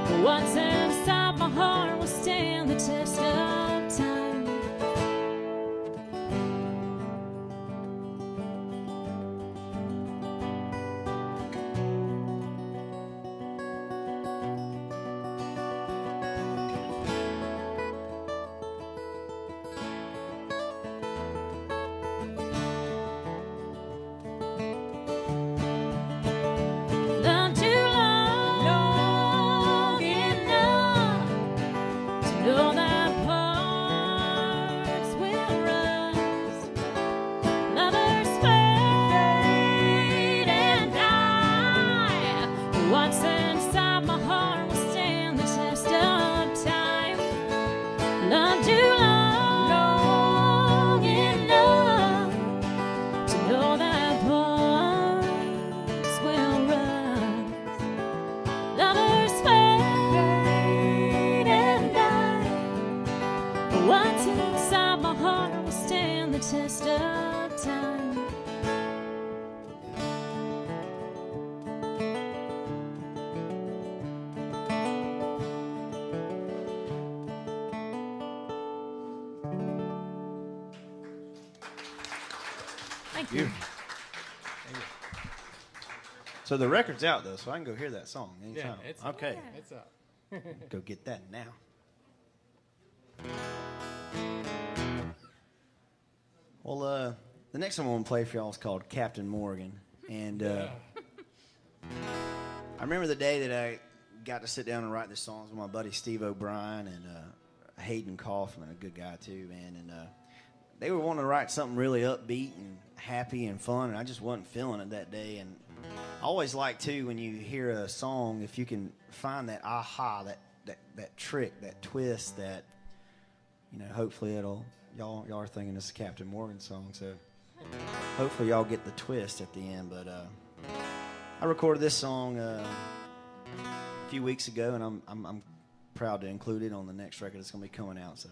But what's inside my heart will stand the test. Thank you. So the record's out though, so I can go hear that song anytime. it's okay. It's up. Go get that now. Well, the next one I'm gonna play for y'all is called Captain Morgan, and I remember the day that I got to sit down and write the songs with my buddy Steve O'Brien and Hayden Kaufman, a good guy too, man. And they were wanting to write something really upbeat and happy and fun, and I just wasn't feeling it that day. And I always like too when you hear a song, if you can find that aha, that trick, that twist, that hopefully y'all are thinking this is a Captain Morgan song, so hopefully y'all get the twist at the end. But I recorded this song a few weeks ago, and I'm proud to include it on the next record that's going to be coming out. So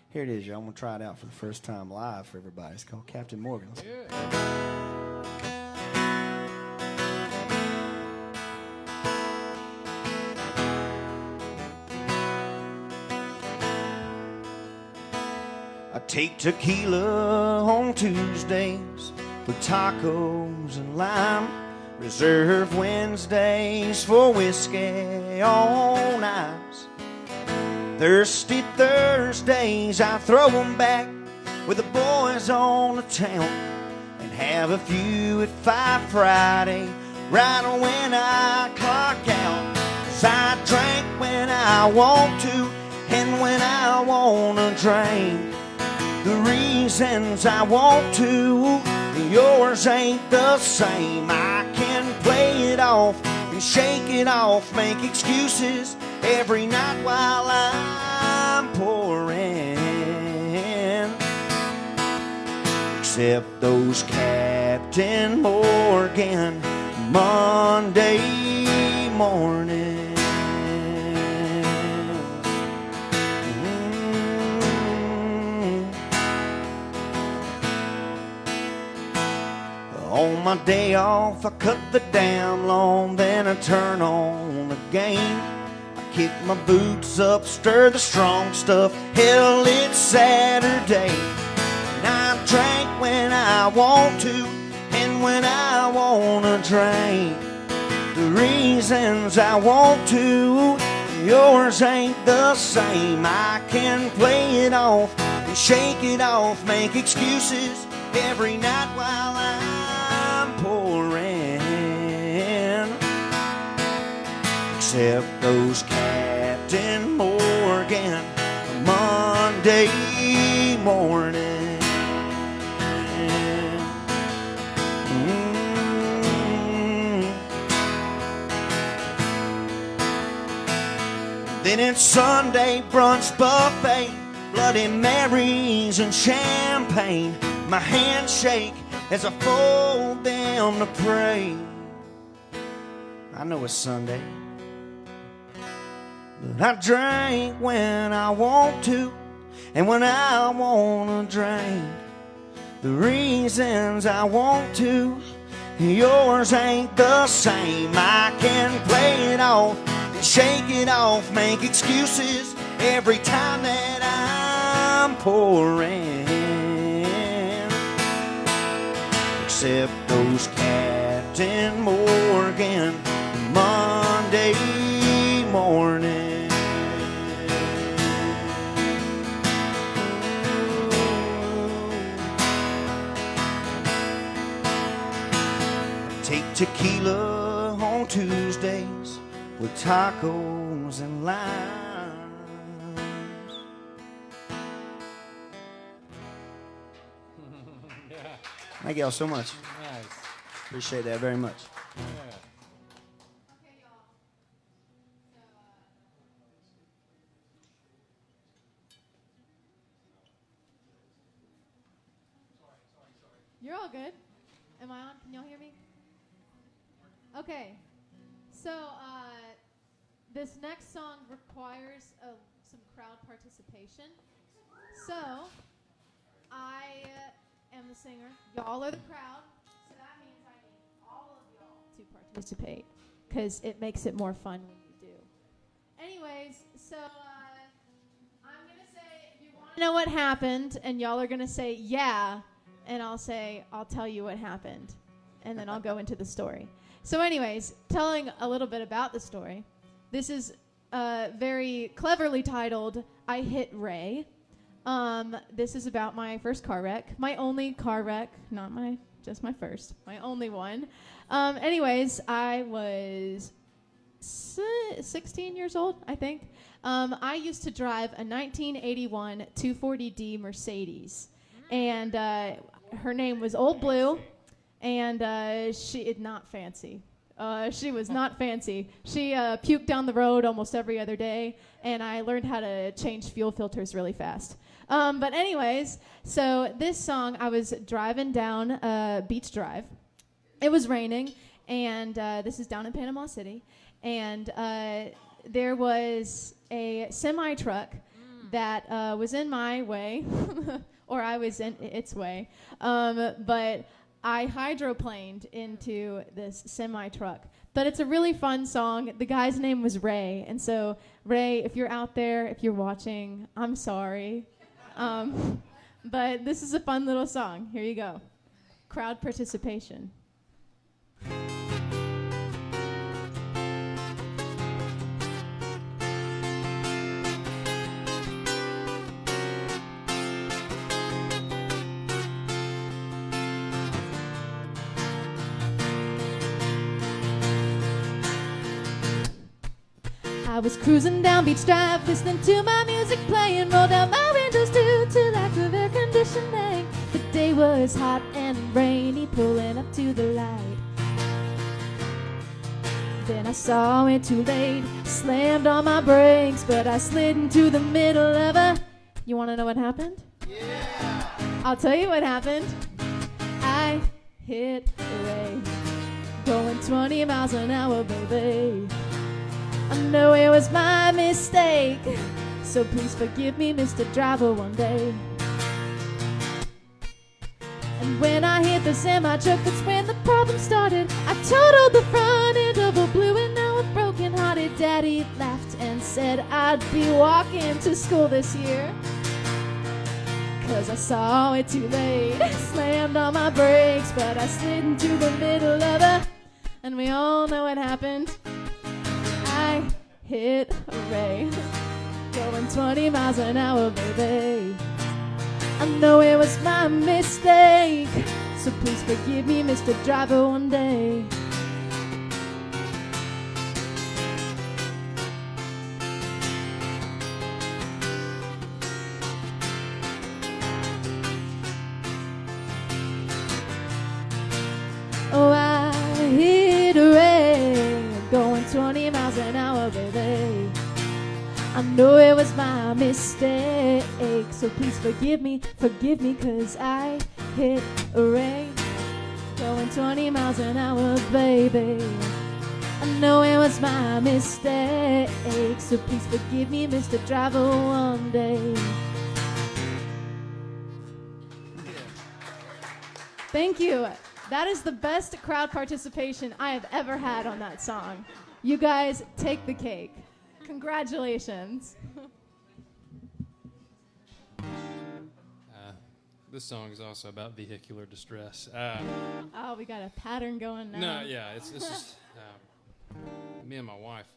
here it is, y'all. I'm going to try it out for the first time live for everybody. It's called Captain Morgan. I take tequila on Tuesdays with tacos and lime. Reserve Wednesdays for whiskey on ice. Thirsty Thursdays, I throw 'em back with the boys on the town and have a few at 5 Friday, right when I clock out. 'Cause I drink when I want to and when I want to drink. The reasons I want to, yours ain't the same. I can play it off and shake it off, make excuses every night while I'm pouring. Except those Captain Morgan Monday mornings. On my day off, I cut the damn lawn, then I turn on the game. I kick my boots up, stir the strong stuff, hell, it's Saturday. And I drink when I want to, and when I want to drink. The reasons I want to, yours ain't the same. I can play it off and shake it off, make excuses every night while I'm pouring. Except those Captain Morgan Monday morning. Then it's Sunday brunch buffet, Bloody Marys and champagne. My hands shake as I fold them to pray. I know it's Sunday, but I drink when I want to and when I want to drink. The reasons I want to, yours ain't the same. I can play it off and shake it off, make excuses every time that I'm pouring. Except those Captain Morgan Monday morning. Take tequila on Tuesdays with tacos and limes. Thank y'all so much. Nice. Appreciate that very much. Yeah. You're all good. Am I on? Can y'all hear me? Okay. So, this next song requires some crowd participation. So, I am the singer. Y'all are the crowd. So that means I need all of y'all to participate, because it makes it more fun when you do. Anyways, so I'm going to say, if you want to know what happened, and y'all are going to say, yeah, and I'll say, I'll tell you what happened, and then I'll go into the story. So anyways, telling a little bit about the story, this is very cleverly titled, I Hit Ray. This is about my first car wreck. My only car wreck, just my first, my only one. Anyways, I was 16 years old, I think. I used to drive a 1981 240D Mercedes, and her name was Old Blue, and she not fancy. She was not fancy. She puked down the road almost every other day, and I learned how to change fuel filters really fast. But anyways, so this song, I was driving down Beach Drive. It was raining, and this is down in Panama City, and there was a semi-truck that was in my way, or I was in its way, but I hydroplaned into this semi-truck. But it's a really fun song. The guy's name was Ray, and so Ray, if you're out there, if you're watching, I'm sorry. But this is a fun little song. Here you go. Crowd participation. I was cruising down Beach Drive, listening to my music playing, rolled down my windows due to lack of air conditioning. The day was hot and rainy, pulling up to the light. Then I saw it too late, slammed on my brakes, but I slid into the middle of a... You want to know what happened? Yeah! I'll tell you what happened. I hit Ray, going 20 miles an hour, baby. I know it was my mistake, so please forgive me, Mr. Driver, one day. And when I hit the semi-truck, that's when the problem started. I totaled the front end of a Blue, and now a broken-hearted daddy laughed and said I'd be walking to school this year. 'Cause I saw it too late, slammed on my brakes, but I slid into the middle of a... And we all know what happened. I hit Ray, going 20 miles an hour, baby. I know it was my mistake, so please forgive me, Mr. Driver, one day. Oh, I hit Ray, going 20 miles an hour, baby. I know it was my mistake, so please forgive me, 'cause I hit Ray, going 20 miles an hour, baby. I know it was my mistake, so please forgive me, Mr. Driver, one day. Thank you. That is the best crowd participation I have ever had on that song. You guys take the cake. Congratulations. This song is also about vehicular distress. Oh, we got a pattern going now. No, yeah, it's just me and my wife.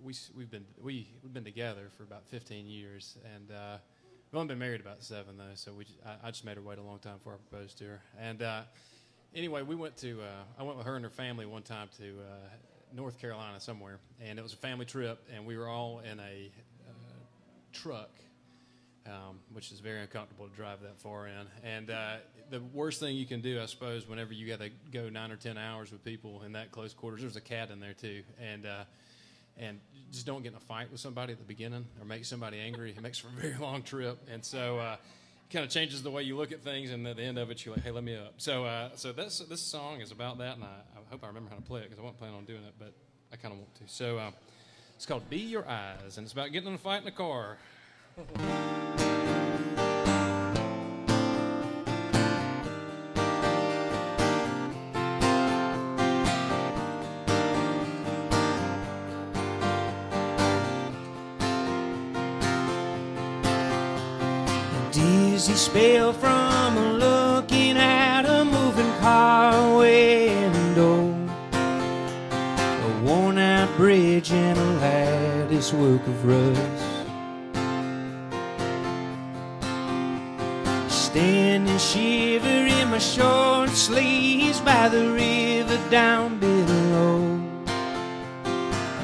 We've been together for about 15 years, and we've only been married about 7 though. So I just made her wait a long time before I proposed to her. And anyway, I went with her and her family one time to North Carolina somewhere, and it was a family trip, and we were all in a truck, which is very uncomfortable to drive that far in. And the worst thing you can do, I suppose, whenever you got to go 9 or 10 hours with people in that close quarters, there's a cat in there too, and just don't get in a fight with somebody at the beginning or make somebody angry. It makes for a very long trip, and so it kind of changes the way you look at things, and at the end of it, you're like, hey, let me up. So this song is about that, and I hope I remember how to play it, because I wasn't planning on doing it, but I kind of want to. So it's called Be Your Eyes, and it's about getting in a fight in a car. Dizzy spell from a love a worn-out bridge and a lattice work of rust. Standing shiver in my short sleeves by the river down below.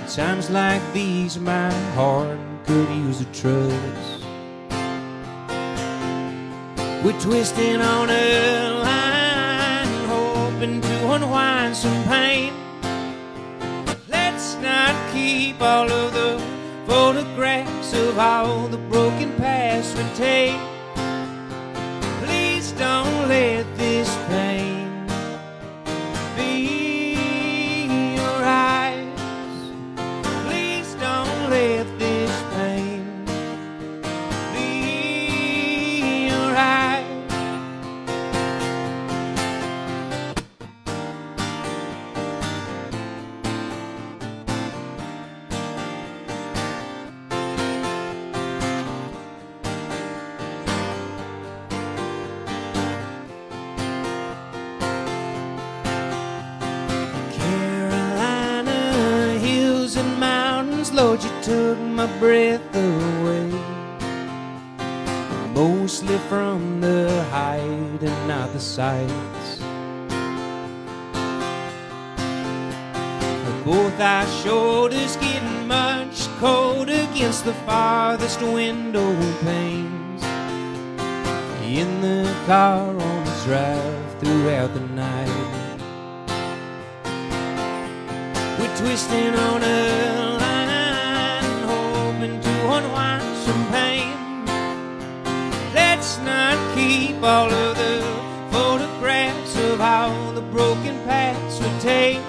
Times like these my heart could use a trust. We're twisting on a line, hoping to unwind some pain. Let's not keep all of the photographs of all the broken past we take. Please don't let this pain be your eyes. Please don't let this pain be your eyes. Carolina hills and mountains, Lord, you took my breath away. Mostly from the height and not the sights. Both our shoulders getting much cold against the farthest window panes. In the car on the drive throughout the night. We're twisting on a line, hoping to unwind some pain. Let's not keep all of the photographs of all the broken paths we take.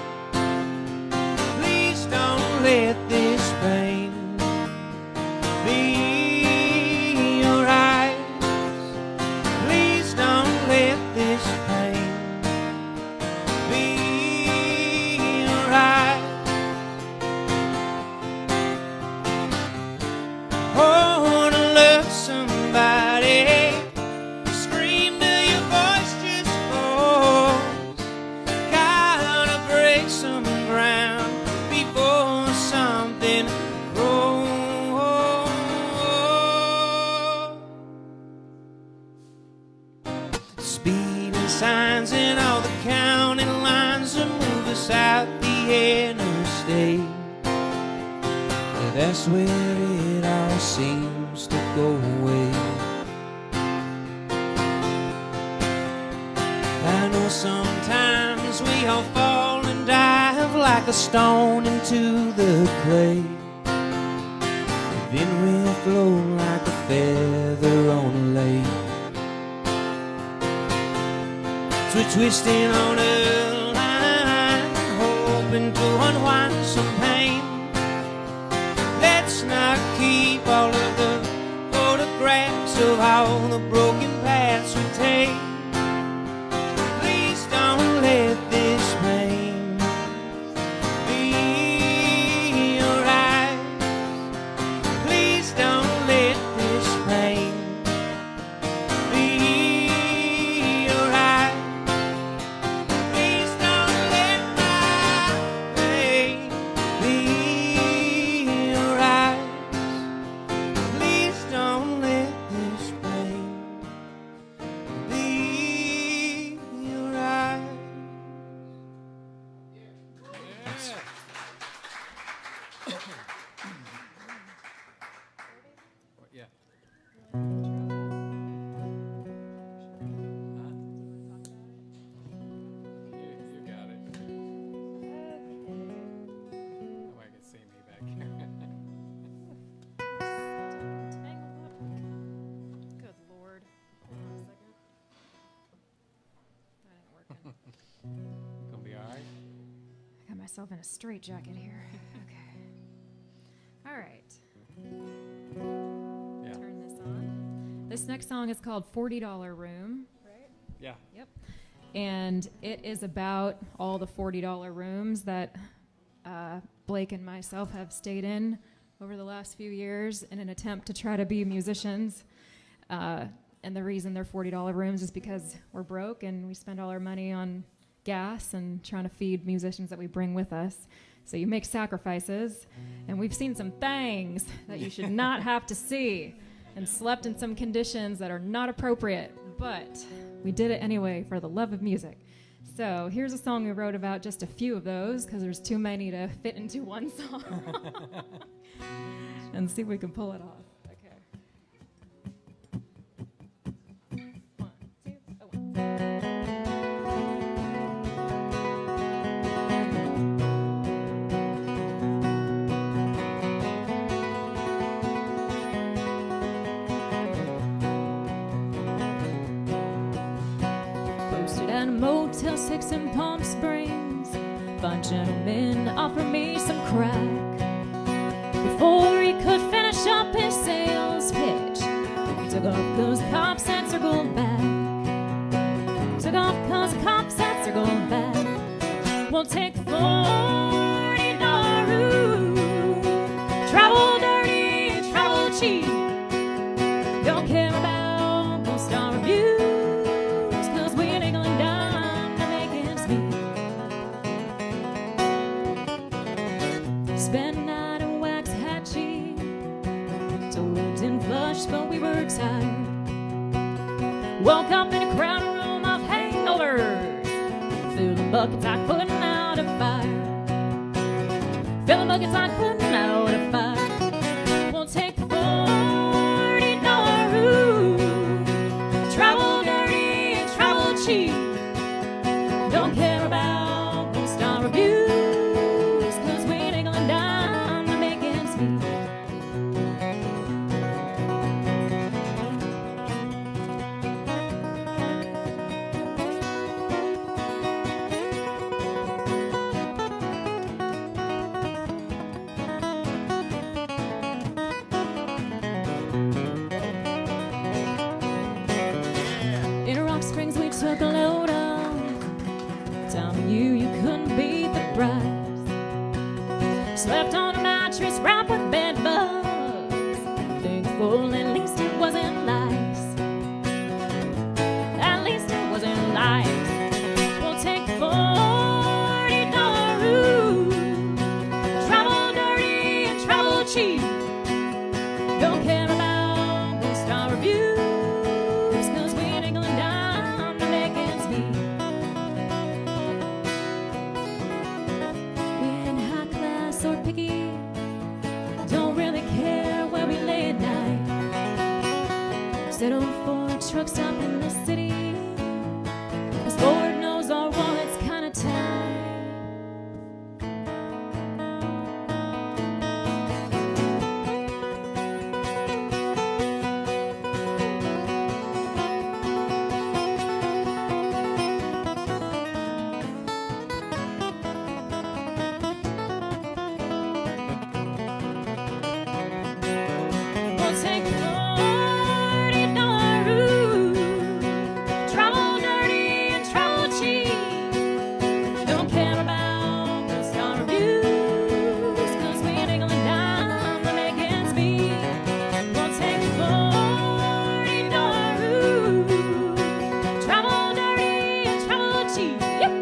Please don't let this pain be your eyes. Please don't let this pain be your eyes. Oh, I wanna love somebody. Scream till your voice just falls. Gotta break some ground before something grows. Speeding signs and all the county lines that move us out the interstate. That's where it all seems to go away. I know sometimes we all fall and dive like a stone into the clay. Then we float like a feather on a lake. So we're twisting on a line, hoping to unwind some pain. Let's not keep all of the photographs of all the broken paths we take. Please don't let this pain be your eyes. Please don't let this pain be your eyes. Please don't let my pain be your eyes. Please don't let this pain be your eyes. Yeah. You got it. Nobody can see me back here. Good Lord. Hold on a second. That ain't working. Gonna be all right. I got myself in a straitjacket here. Okay. All right. Yeah. Turn this on. This next song is called $40 Room. Yeah. Yep. And it is about all the $40 rooms that Blake and myself have stayed in over the last few years in an attempt to try to be musicians. And the reason they're $40 rooms is because we're broke and we spend all our money on gas and trying to feed musicians that we bring with us. So you make sacrifices, and we've seen some things that you should not have to see, and slept in some conditions that are not appropriate, but we did it anyway for the love of music. So here's a song we wrote about just a few of those, because there's too many to fit into one song. And see if we can pull it off. Okay. 1, 2, oh, 1. Posted at a Motel 6 in Palm Springs. Fine gentleman offered me some crack. Before he could finish up his sales pitch, he took off those cops had circled back. Took off cause cops had circled back. We'll take $40 route. Travel dirty, travel cheap. Don't care about gold star reviews, cause we ain't gonna dime to make ends meet. Spend night in Waxahachie. Toads and flush, but we were tired. Woke up in a crowded room of hangovers. Filling buckets like putting out a fire. Filling buckets like putting out a fire. We'll take $40 route. Travel dirty and travel cheap. Don't care about gold star reviews, cause we ain't gonna dime to make ends meet. In Rock Springs we took a load of, telling you couldn't beat the price. Slept on a mattress wrapped with bed bugs. Thankful at least it wasn't lice. At least it wasn't lice. We'll take $40 route. Travel dirty and travel cheap. Don't care about gold star reviews, cause we ain't gonna dime to make ends meet. We ain't high class or picky. Don't really care where we lay at night. Settle for a truck stop in the city, cause Lord knows our wallet's kinda tight. We'll take $40 route. Travel dirty and travel cheap. Don't care about gold star reviews, cause we ain't gonna dime to make ends meet. We'll take $40 route. Travel dirty and travel cheap. Yep.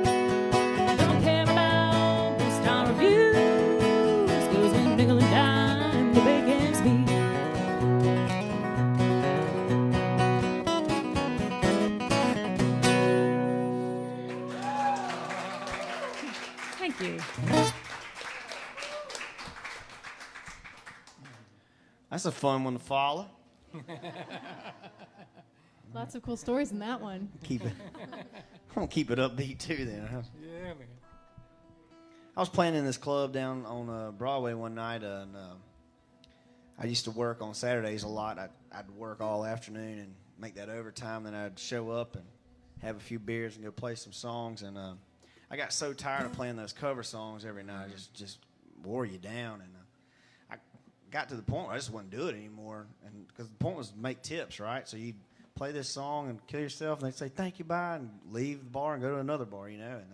Don't care about gold star reviews, cause we ain't gonna dime to make ends meet. Thank you. That's a fun one to follow. Lots of cool stories in that one. Keep it. I'm gonna keep it upbeat too. Then Yeah, man. I was playing in this club down on Broadway one night, and I used to work on Saturdays a lot. I'd work all afternoon and make that overtime. Then I'd show up and have a few beers and go play some songs. And I got so tired of playing those cover songs every night, just wore you down. And I got to the point where I just wouldn't do it anymore. And because the point was to make tips, right? So you'd play this song and kill yourself, and they'd say thank you, bye, and leave the bar and go to another bar, you know. And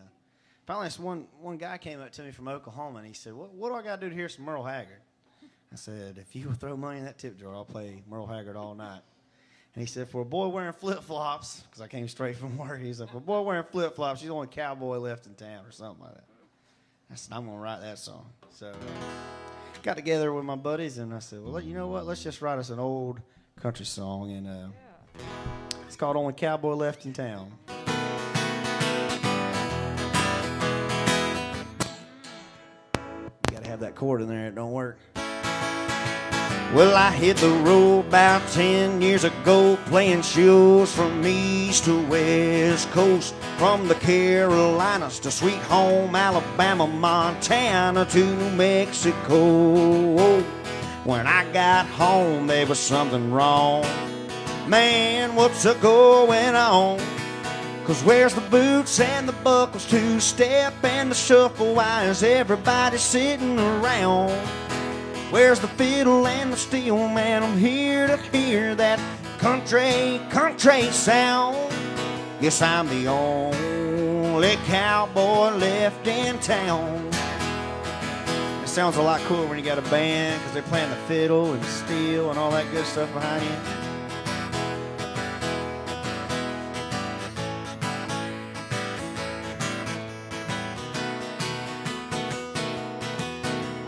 finally, this one guy came up to me from Oklahoma, and he said, "What do I got to do to hear some Merle Haggard?" I said, "If you will throw money in that tip jar, I'll play Merle Haggard all night." And he said, "For a boy wearing flip-flops," because I came straight from work, he said, "For a boy wearing flip-flops, you're the only cowboy left in town," or something like that. I said, I'm going to write that song. So got together with my buddies, and I said, well, you know what? Let's just write us an old country song. And it's called Only Cowboy Left in Town. You got to have that chord in there. It don't work. Well, I hit the road about 10 years ago, playing shows from east to west coast, from the Carolinas to sweet home Alabama, Montana to New Mexico. When I got home, there was something wrong. Man, what's a-going on? 'Cause where's the boots and the buckles, two-step and the shuffle? Why is everybody sitting around? Where's the fiddle and the steel, man? I'm here to hear that country sound. Yes, I'm the only cowboy left in town. It sounds a lot cooler when you got a band, 'cause they're playing the fiddle and steel and all that good stuff behind you.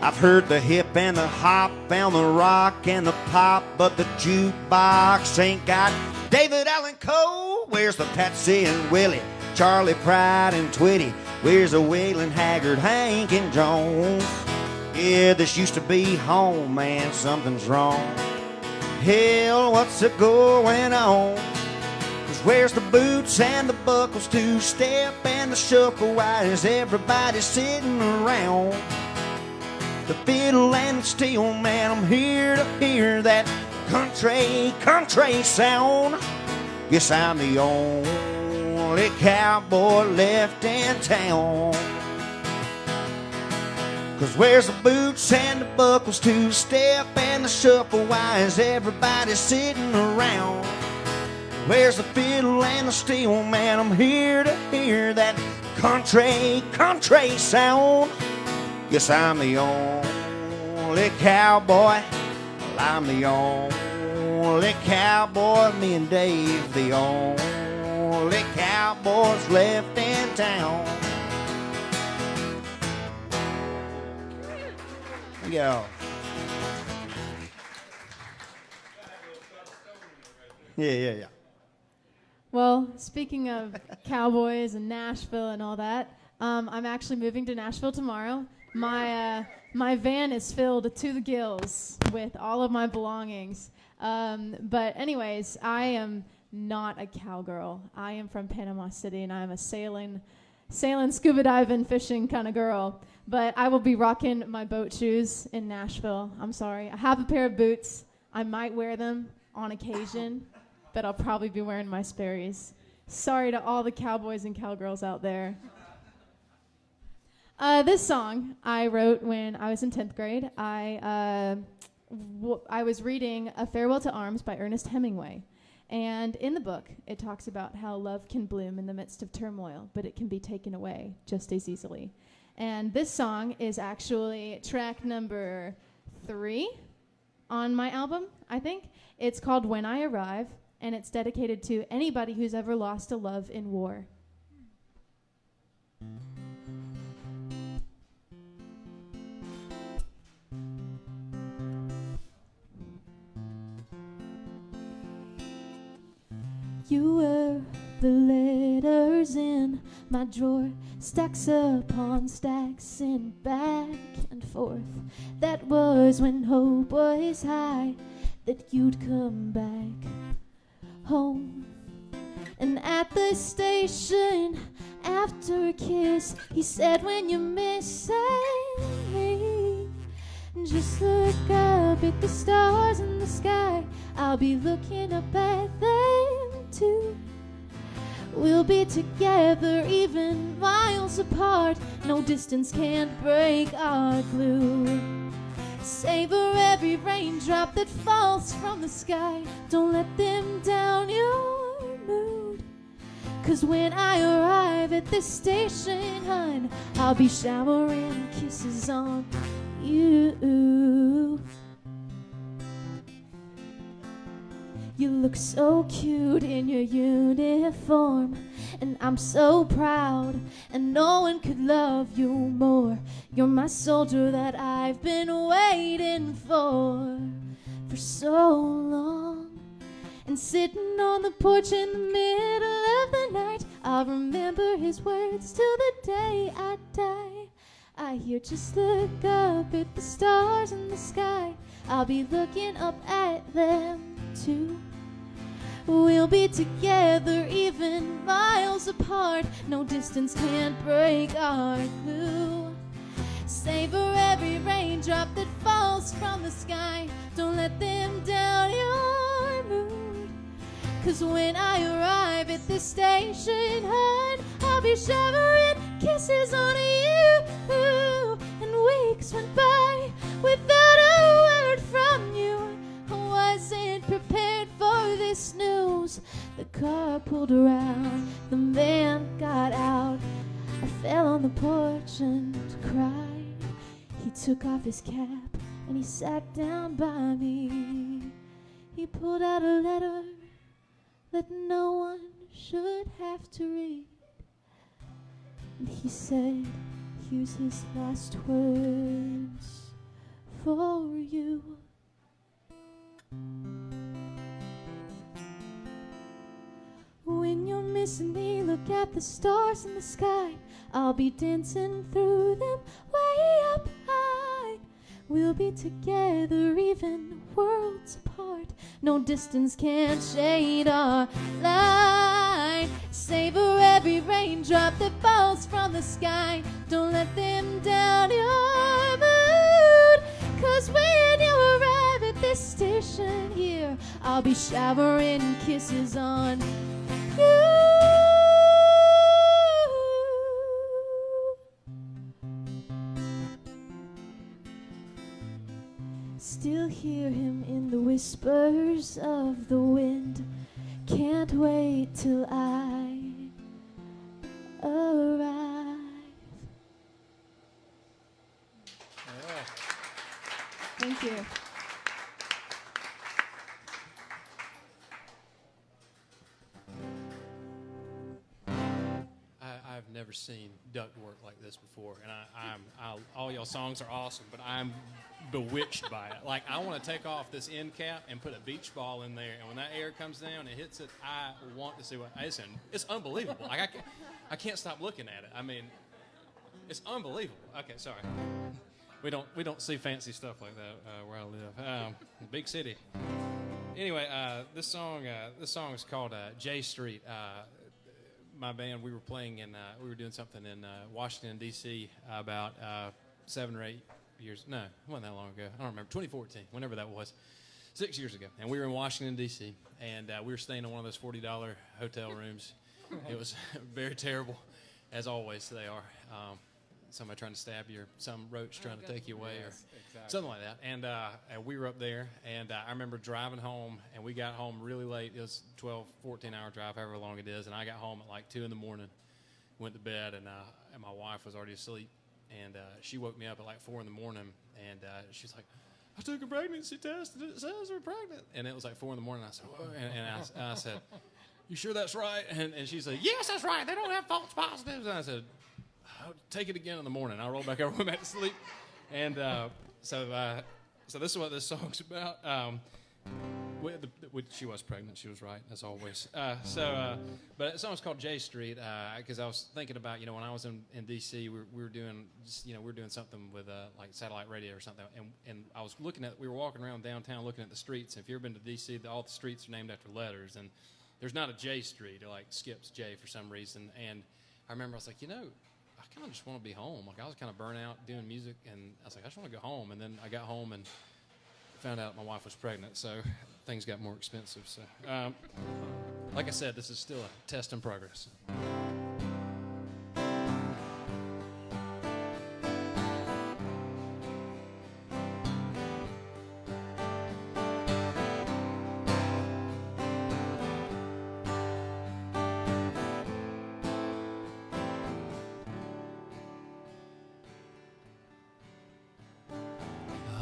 I've heard the hip and the hop, found the rock and the pop, but the jukebox ain't got David Allan Coe. Where's the Patsy and Willie, Charlie Pride and Twitty? Where's the Waylon Haggard, Hank and Jones? Yeah, this used to be home, man, something's wrong. Hell, what's a-going on? 'Cause where's the boots and the buckles, two-step and the shuffle? Why is everybody sitting around? The fiddle and the steel, man, I'm here to hear that country sound. Yes, I'm the only cowboy left in town. 'Cause where's the boots and the buckles, two-step and the shuffle? Why is everybody sitting around? Where's the fiddle and the steel, man? I'm here to hear that country sound. Yes, I'm the only cowboy. Well, I'm the only cowboy. Me and Dave, the only cowboys left in town. Go. Yeah. Well, speaking of cowboys and Nashville and all that, I'm actually moving to Nashville tomorrow. My van is filled to the gills with all of my belongings. But anyways, I am not a cowgirl. I am from Panama City, and I am a sailing, scuba diving, fishing kind of girl. But I will be rocking my boat shoes in Nashville. I'm sorry. I have a pair of boots. I might wear them on occasion, but I'll probably be wearing my Sperry's. Sorry to all the cowboys and cowgirls out there. This song I wrote when I was in 10th grade. I was reading A Farewell to Arms by Ernest Hemingway. And in the book, it talks about how love can bloom in the midst of turmoil, but it can be taken away just as easily. And this song is actually track number 3 on my album, I think. It's called When I Arrive, and it's dedicated to anybody who's ever lost a love in war. You were the letters in my drawer, stacks upon stacks and back and forth. That was when hope was high that you'd come back home. And at the station, after a kiss, he said, when you're missing me, just look up at the stars in the sky. I'll be looking up at them too. We'll be together even miles apart. No distance can't break our glue. Savor every raindrop that falls from the sky. Don't let them down your mood. 'Cause when I arrive at this station, hun, I'll be showering kisses on you. You look so cute in your uniform, and I'm so proud, and no one could love you more. You're my soldier that I've been waiting for so long. And sitting on the porch in the middle of the night, I'll remember his words till the day I die. I hear, just look up at the stars in the sky. I'll be looking up at them too. We'll be together even miles apart. No distance can break our glue. Savor every raindrop that falls from the sky. Don't let them down your mood. 'Cause when I arrive at the station, hun, I'll be showering kisses on you. And weeks went by without a word from you. I wasn't prepared for this news. The car pulled around, the man got out. I fell on the porch and cried. He took off his cap and he sat down by me. He pulled out a letter that no one should have to read. And he said, here's his last words for you. When you're missing me, look at the stars in the sky. I'll be dancing through them way up high. We'll be together even worlds apart. No distance can shade our light. Savor every raindrop that falls from the sky. Don't let them down your mood. 'Cause when you arrive at this station here, I'll be showering kisses on you. Still hear him in the whispers of the wind. Can't wait till I arrive. Thank you. I've never seen duct work like this before, and all y'all songs are awesome, but I'm bewitched by it. Like, I want to take off this end cap and put a beach ball in there, and when that air comes down and hits it, I want to see what it's unbelievable. Like, I can't stop looking at it. I mean, it's unbelievable. Okay, sorry. We don't see fancy stuff like that where I live. Big city. Anyway, this song is called J Street. My band, we were playing we were doing something in Washington, D.C. about 7 or 8 years. No, it wasn't that long ago. I don't remember. 2014, whenever that was. 6 years ago. And we were in Washington, D.C., and we were staying in one of those $40 hotel rooms. It was very terrible, as always they are. Somebody trying to stab you, or some roach trying to take you away, or something like that. And we were up there, and I remember driving home, and we got home really late. It was 12, 14-hour drive, however long it is, and I got home at like 2 in the morning, went to bed, and my wife was already asleep, and she woke me up at like 4 in the morning, and she's like, I took a pregnancy test, and it says we're pregnant. And it was like 4 in the morning, I said, whoa. And I said, you sure that's right? And she said, yes, that's right. They don't have false positives. And I said, I'll take it again in the morning. I rolled back over, went back to sleep. And so this is what this song's about. She was pregnant. She was right, as always. But the song's called J Street because I was thinking about, when I was in D.C., we were doing something with like satellite radio or something. And I was we were walking around downtown looking at the streets. If you've ever been to D.C., all the streets are named after letters. And there's not a J Street. It like skips J for some reason. And I remember I was like, I kind of just want to be home. Like, I was kind of burnt out doing music, and I was like, I just want to go home. And then I got home and found out my wife was pregnant, so things got more expensive. So, like I said, this is still a test in progress.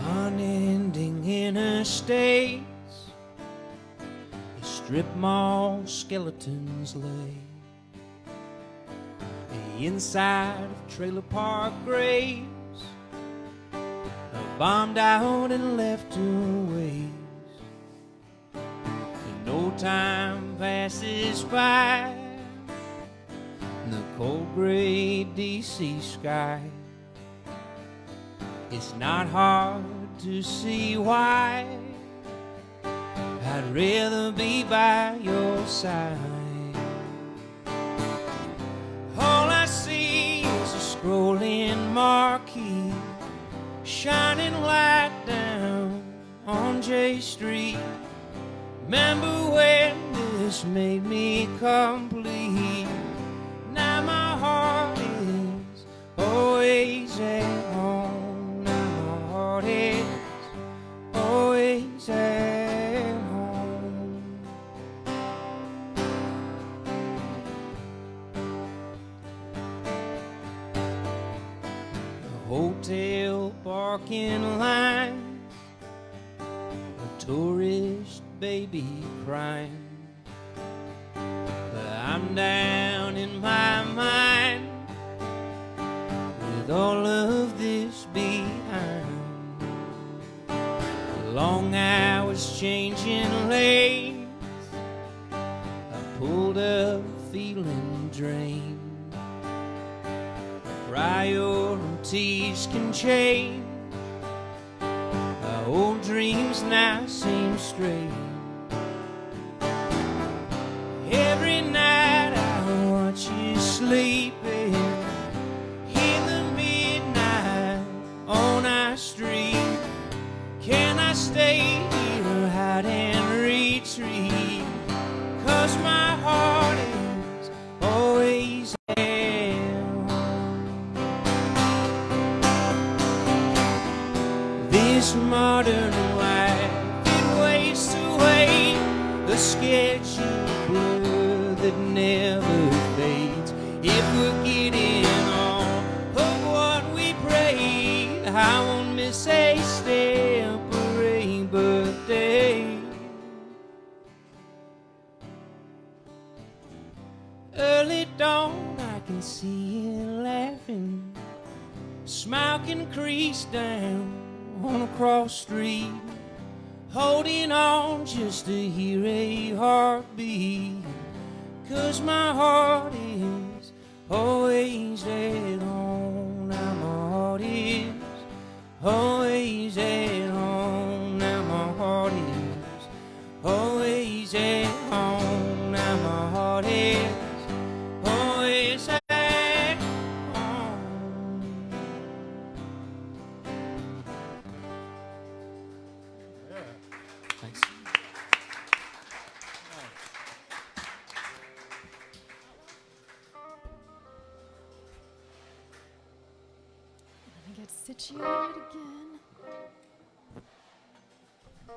Unending interstates, strip mall skeletons lay inside of trailer park graves, bombed out and left to waste. And no time passes by in the cold gray DC sky. It's not hard to see why I'd rather be by your side. All I see is a scrolling marquee shining light down on J Street. Remember when this made me complete? Now my heart is always at home. Now my heart is always at home. A hotel parking line, a tourist baby crying. But I'm down in my mind with all of this behind. Long hours changing lanes, I pulled up feeling drained. Priorities can change, our old dreams now seem strange. Every night I watch you sleeping in the midnight on our street. Can I stay here, hide and retreat? 'Cause my heart is always at home. This modern life, it wastes away the sketch of blur that never fades. If we're getting all of what we prayed, I won't miss a step or a birthday. Early dawn, I can see it laughing. Smile can crease down on a cross street, holding on just to hear a heartbeat. 'Cause my heart is always at home. Now my heart is always at home. Now my heart is always at home. Now my heart is always at home. Thanks. Let me get situated again. All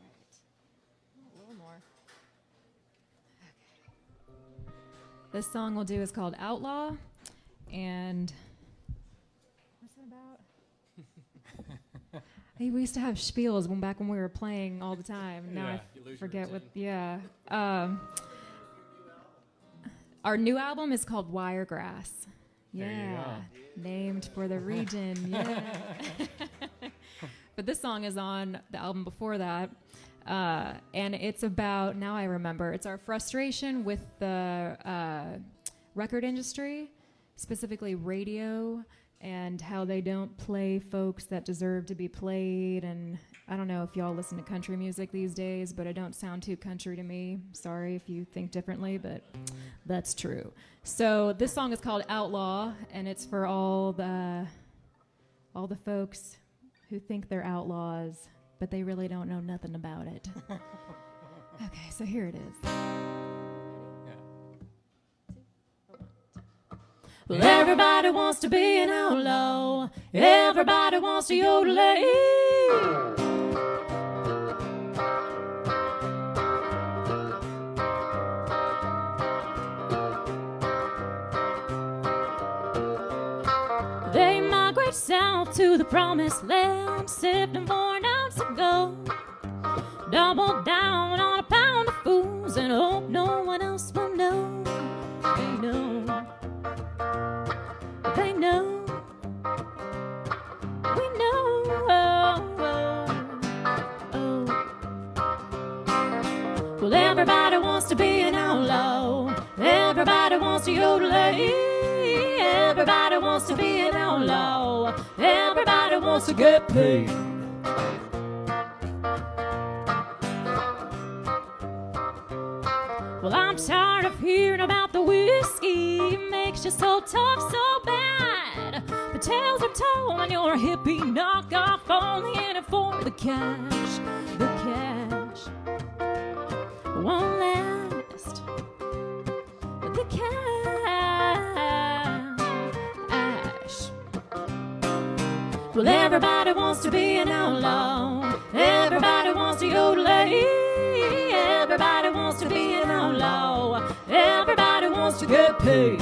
right. A little more. This song we'll do is called Outlaw, and what's it about? Hey, we used to have spiels back when we were playing all the time. Now Yeah, I you lose your forget what. routine. Yeah. Our new album is called Wiregrass. There you Yeah, named for the region. Yeah. But this song is on the album before that. And it's about, now I remember, it's our frustration with the record industry, specifically radio, and how they don't play folks that deserve to be played. And I don't know if y'all listen to country music these days, but it don't sound too country to me. Sorry if you think differently, but that's true. So this song is called Outlaw, and it's for all the folks who think they're outlaws, but they really don't know nothing about it. Okay, so here it is. Well, everybody wants to be an outlaw. Everybody wants to yodelay. They migrate straight south to the promised land, sifting for an ounce of gold. Double down on a pound of fools and hope no one else will know. They know. They know. We know. Well, everybody wants to be an outlaw. Everybody wants to yodelay. Everybody wants to be an outlaw. Everybody wants to get paid. Well, I'm tired of hearing about the whiskey. It makes you so tough, so bad. The tales are told when you're a hippie knockoff, only in it for the cash. The cash won't last. The cash. Well, everybody wants to be an outlaw. Everybody wants to yodelay. Everybody wants to be an outlaw. Everybody wants to get paid.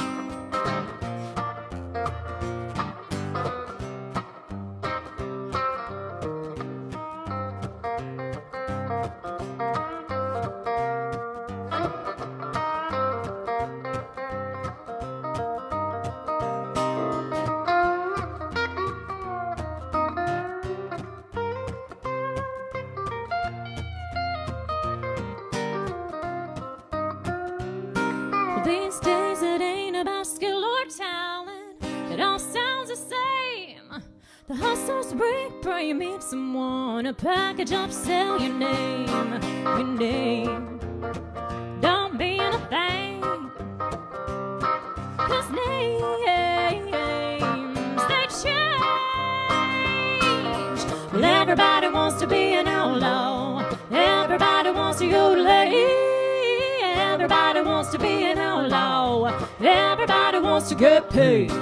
These days it ain't about skill or talent. It all sounds the same. The hustle's break, pray you meet someone. A package up, sell your name. Your name don't mean a thing. 'Cause names, they change. Well, everybody wants to be an outlaw. Everybody wants to yodelay. Everybody wants to be an outlaw. Everybody wants to get paid.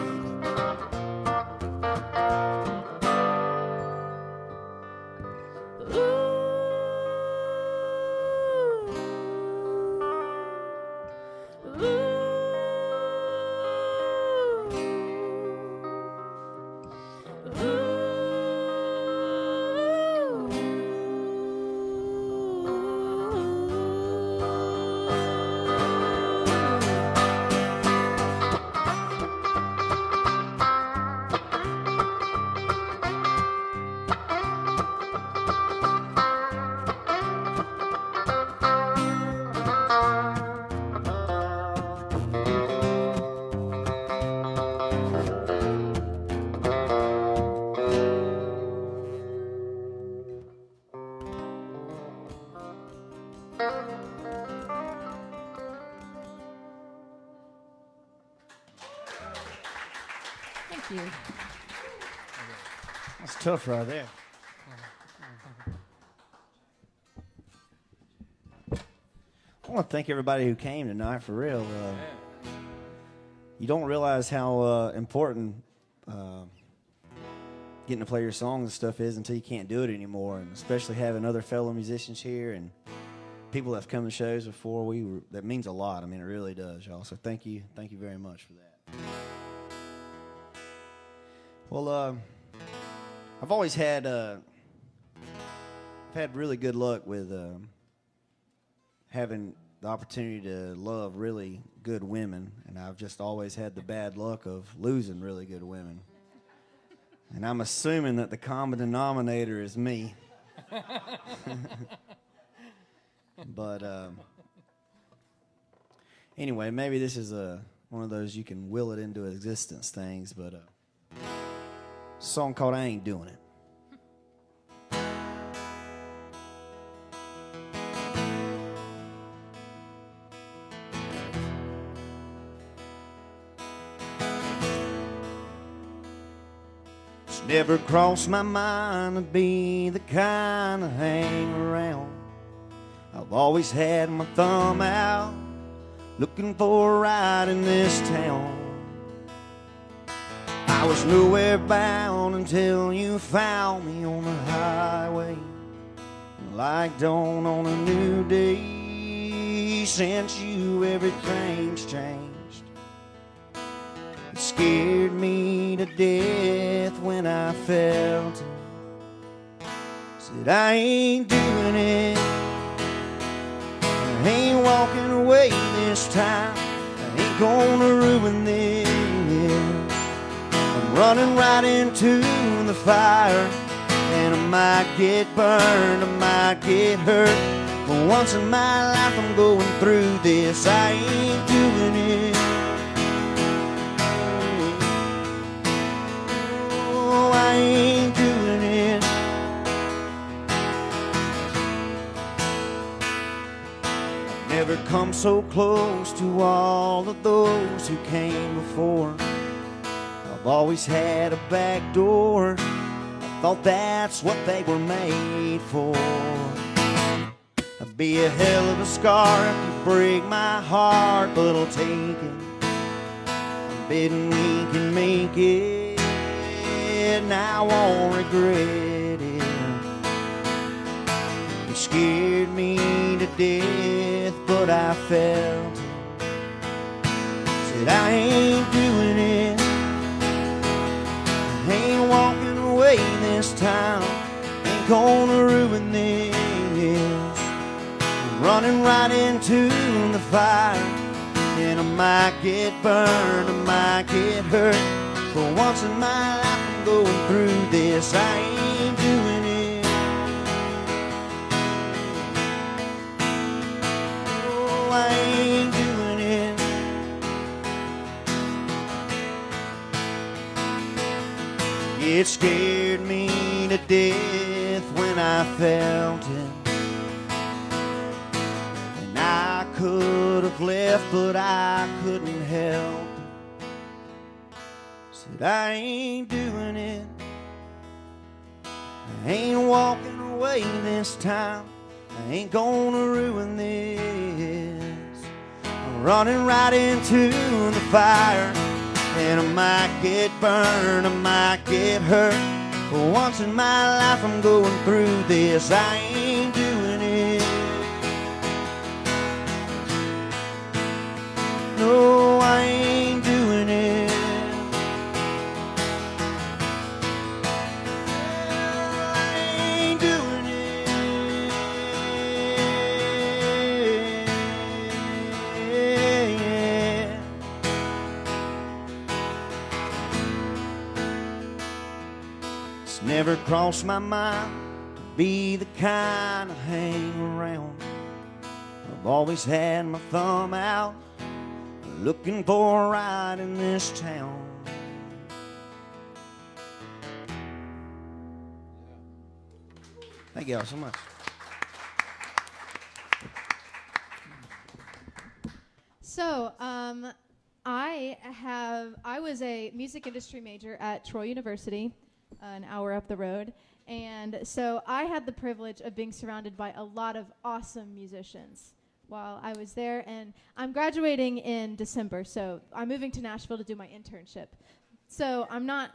Thank you. That's tough right there. I want to thank everybody who came tonight, for real. You don't realize how important getting to play your songs and stuff is until you can't do it anymore, and especially having other fellow musicians here and people that have come to shows before. That means a lot. I mean, it really does, y'all. So thank you very much for that. Well, I've always had really good luck with having the opportunity to love really good women, and I've just always had the bad luck of losing really good women. And I'm assuming that the common denominator is me. But anyway, maybe this is one of those you can will it into existence things, but a song called I Ain't Doing It. It's never crossed my mind to be the kind to hang around. I've always had my thumb out, looking for a ride in this town. I was nowhere bound until you found me on the highway. Like dawn on a new day, since you everything's changed. It's scared me to death when I felt it. Said I ain't doing it. I ain't walking away this time. I ain't gonna ruin this. I'm running right into the fire, and I might get burned, I might get hurt, but once in my life I'm going through this. I ain't doing it. Oh, I ain't doing it. I've never come so close to all of those who came before. I've always had a back door. I thought that's what they were made for. It'd be a hell of a scar if you break my heart, but I'll take it. I'm betting we can make it, and I won't regret it. You scared me to death, but I felt it. Said I ain't doing it. I ain't walking away this time. Ain't gonna ruin this. I'm running right into the fire, and I might get burned, I might get hurt, but once in my life I'm going through this. I ain't doing it. Oh, I ain't doing it. It scared me to death when I felt it. And I could have left, but I couldn't help it. Said I ain't doing it. I ain't walking away this time. I ain't gonna ruin this. I'm running right into the fire, and I might get burned, I might get hurt, but once in my life I'm going through this. I ain't doing it. No, I ain't doing it. I ain't doing it. It's never crossed my mind to be the kind of hang around. I've always had my thumb out, looking for a ride in this town. Thank y'all so much. So, I was a music industry major at Troy University, an hour up the road, and so I had the privilege of being surrounded by a lot of awesome musicians while I was there, and I'm graduating in December, so I'm moving to Nashville to do my internship. So I'm not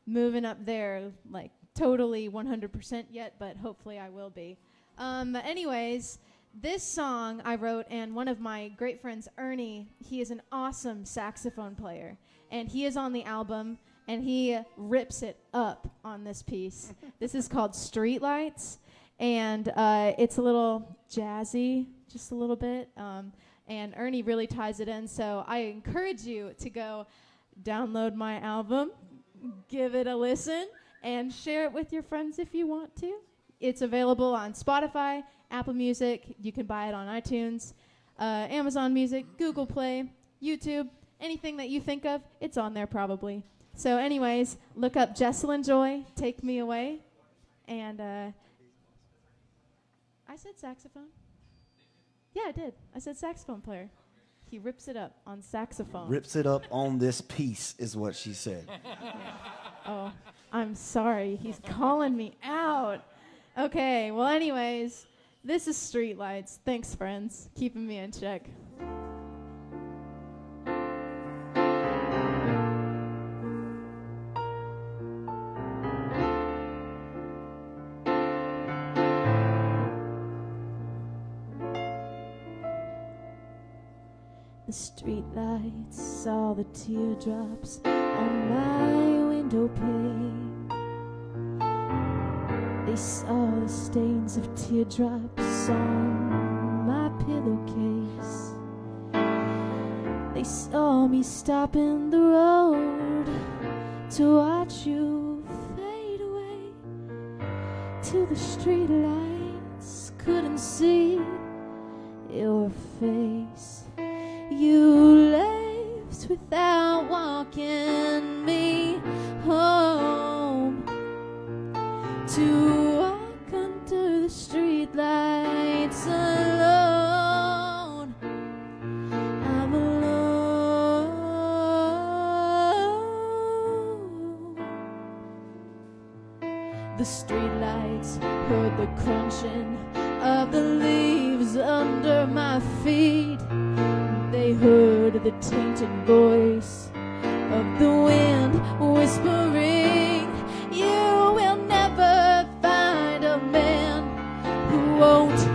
moving up there like totally 100% yet, but hopefully I will be. But anyways, this song I wrote, and one of my great friends, Ernie, he is an awesome saxophone player, and he is on the album, and he rips it up on this piece. This is called Streetlights, and it's a little jazzy, just a little bit, and Ernie really ties it in, so I encourage you to go download my album, give it a listen, and share it with your friends if you want to. It's available on Spotify, Apple Music. You can buy it on iTunes, Amazon Music, Google Play, YouTube, anything that you think of, it's on there probably. So anyways, look up Jessalyn Joy, Take Me Away, and I said saxophone. Yeah, I did. I said saxophone player. He rips it up on saxophone. Rips it up on this piece is what she said. Oh, I'm sorry. He's calling me out. Okay, well, anyways, this is Streetlights. Thanks, friends. Keeping me in check. The streetlights saw the teardrops on my window pane. They saw the stains of teardrops on my pillowcase. They saw me stopping the road to watch you fade away, till the streetlights couldn't see your face. You left without walking me home, to walk under the streetlights alone. I'm alone. The streetlights heard the crunching of the leaves under my feet. They heard the tainted voice of the wind whispering, you will never find a man who won't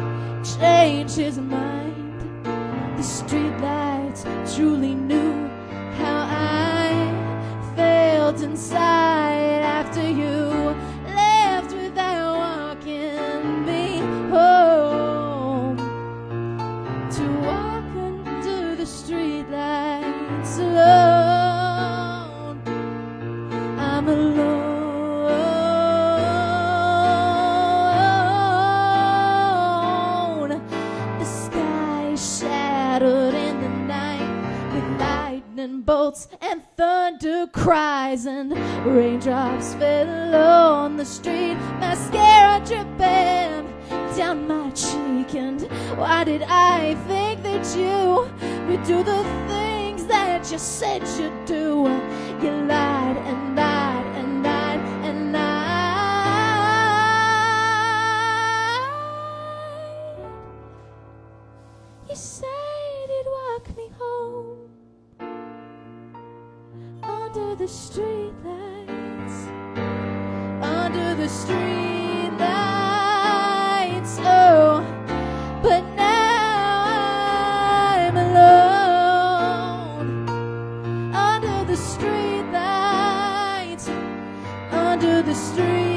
change his mind. The streetlights truly knew how I felt inside after you left without walking me home, to walk under the streetlights alone. I'm alone. The sky shattered in the night with lightning bolts and thunder cries, and raindrops fell on the street, mascara dripping down my cheek. And why did I think that you would do the things that you said you'd do? You lied and lied and lied and lied. You said you'd walk me home under the streetlights, under the streetlights. Oh, but now I'm alone under the streetlights, under the streetlights.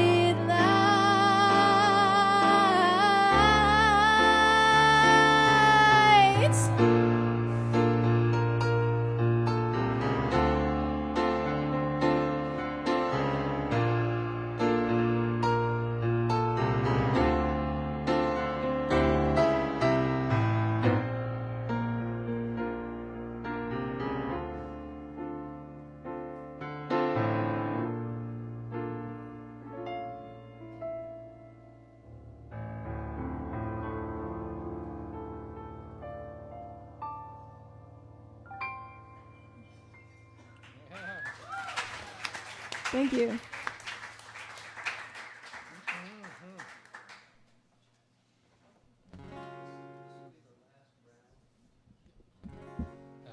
Thank you.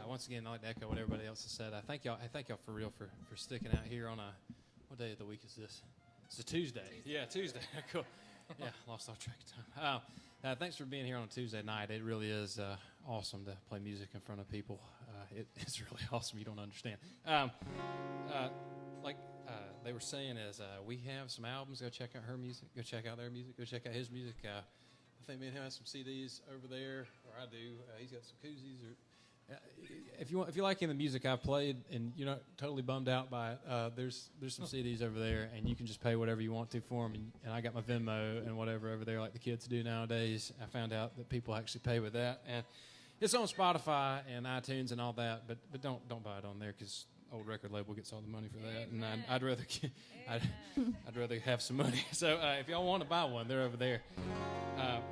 Once again, I'd like to echo what everybody else has said. I thank y'all for real for sticking out here on a, what day of the week is this? It's a Tuesday. Yeah, Tuesday. Cool. Yeah, lost off track of time. Thanks for being here on a Tuesday night. It really is awesome to play music in front of people. It's really awesome. You don't understand. They were saying is we have some albums. Go check out her music. Go check out their music. Go check out his music. I think me and him have some CDs over there, or I do. He's got some koozies. If you like the music I've played and you're not totally bummed out by it, there's some CDs over there, and you can just pay whatever you want to for them. And I got my Venmo and whatever over there, like the kids do nowadays. I found out that people actually pay with that, and it's on Spotify and iTunes and all that. But don't buy it on there, because old record label gets all the money for that, and I'd rather have some money. So if y'all want to buy one, they're over there.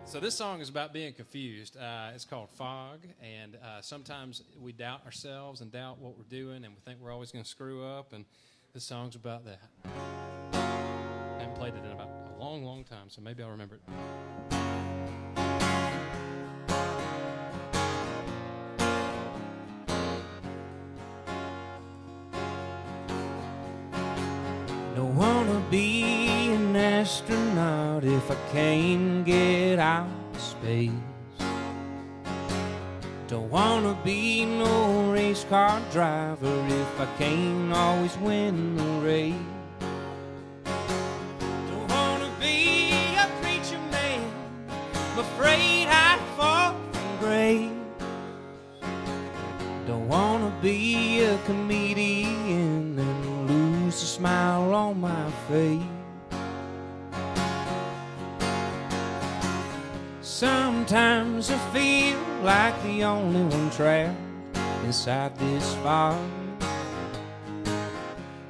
So this song is about being confused. It's called Fog, and sometimes we doubt ourselves and doubt what we're doing, and we think we're always going to screw up, and this song's about that. I haven't played it in about a long, long time, so maybe I'll remember it. Don't wanna be an astronaut if I can't get out of space. Don't wanna be no race car driver if I can't always win the race. Don't wanna be a preacher man, I'm afraid I'd fall from grace. Don't wanna be a comedian and lose the smile on my face. Sometimes I feel like the only one trapped inside this fire,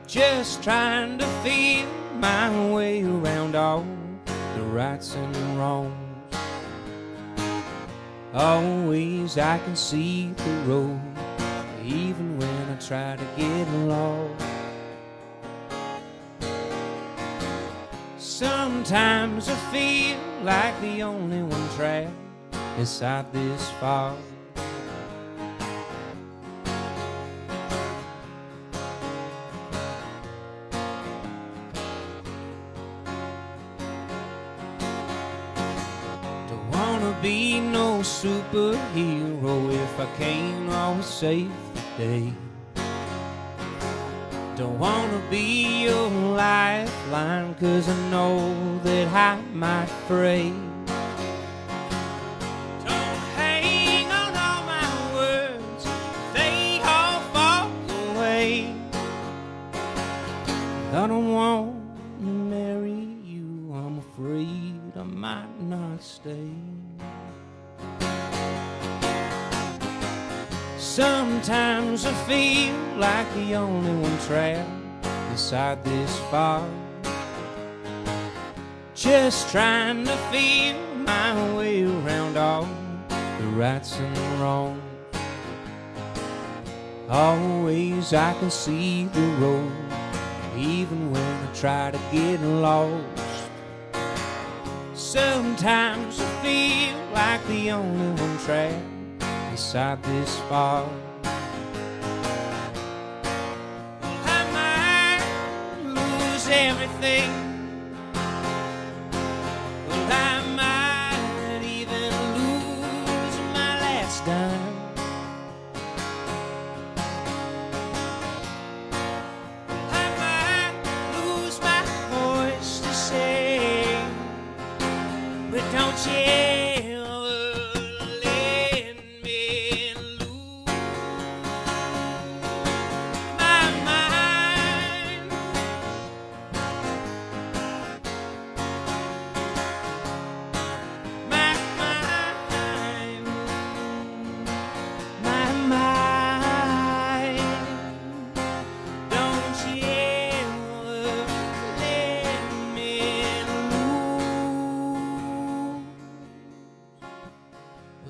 just trying to feel my way around all the rights and wrongs. Always I can see the road, even when I try to get lost. Sometimes I feel like the only one trapped inside this fog. Don't wanna be no superhero if I can't always save the day. Don't wanna be your lifeline, 'cause I know that I might fray. Don't hang on all my words, they all fall away. I don't want to marry you, I'm afraid I might not stay. Sometimes I feel like the only one trapped inside this fog, just trying to feel my way around all the rights and wrongs. Always I can see the road, even when I try to get lost. Sometimes I feel like the only one trapped inside this fog. I might lose everything. Well, I might even lose my last dime. I might lose my voice to sing, but don't you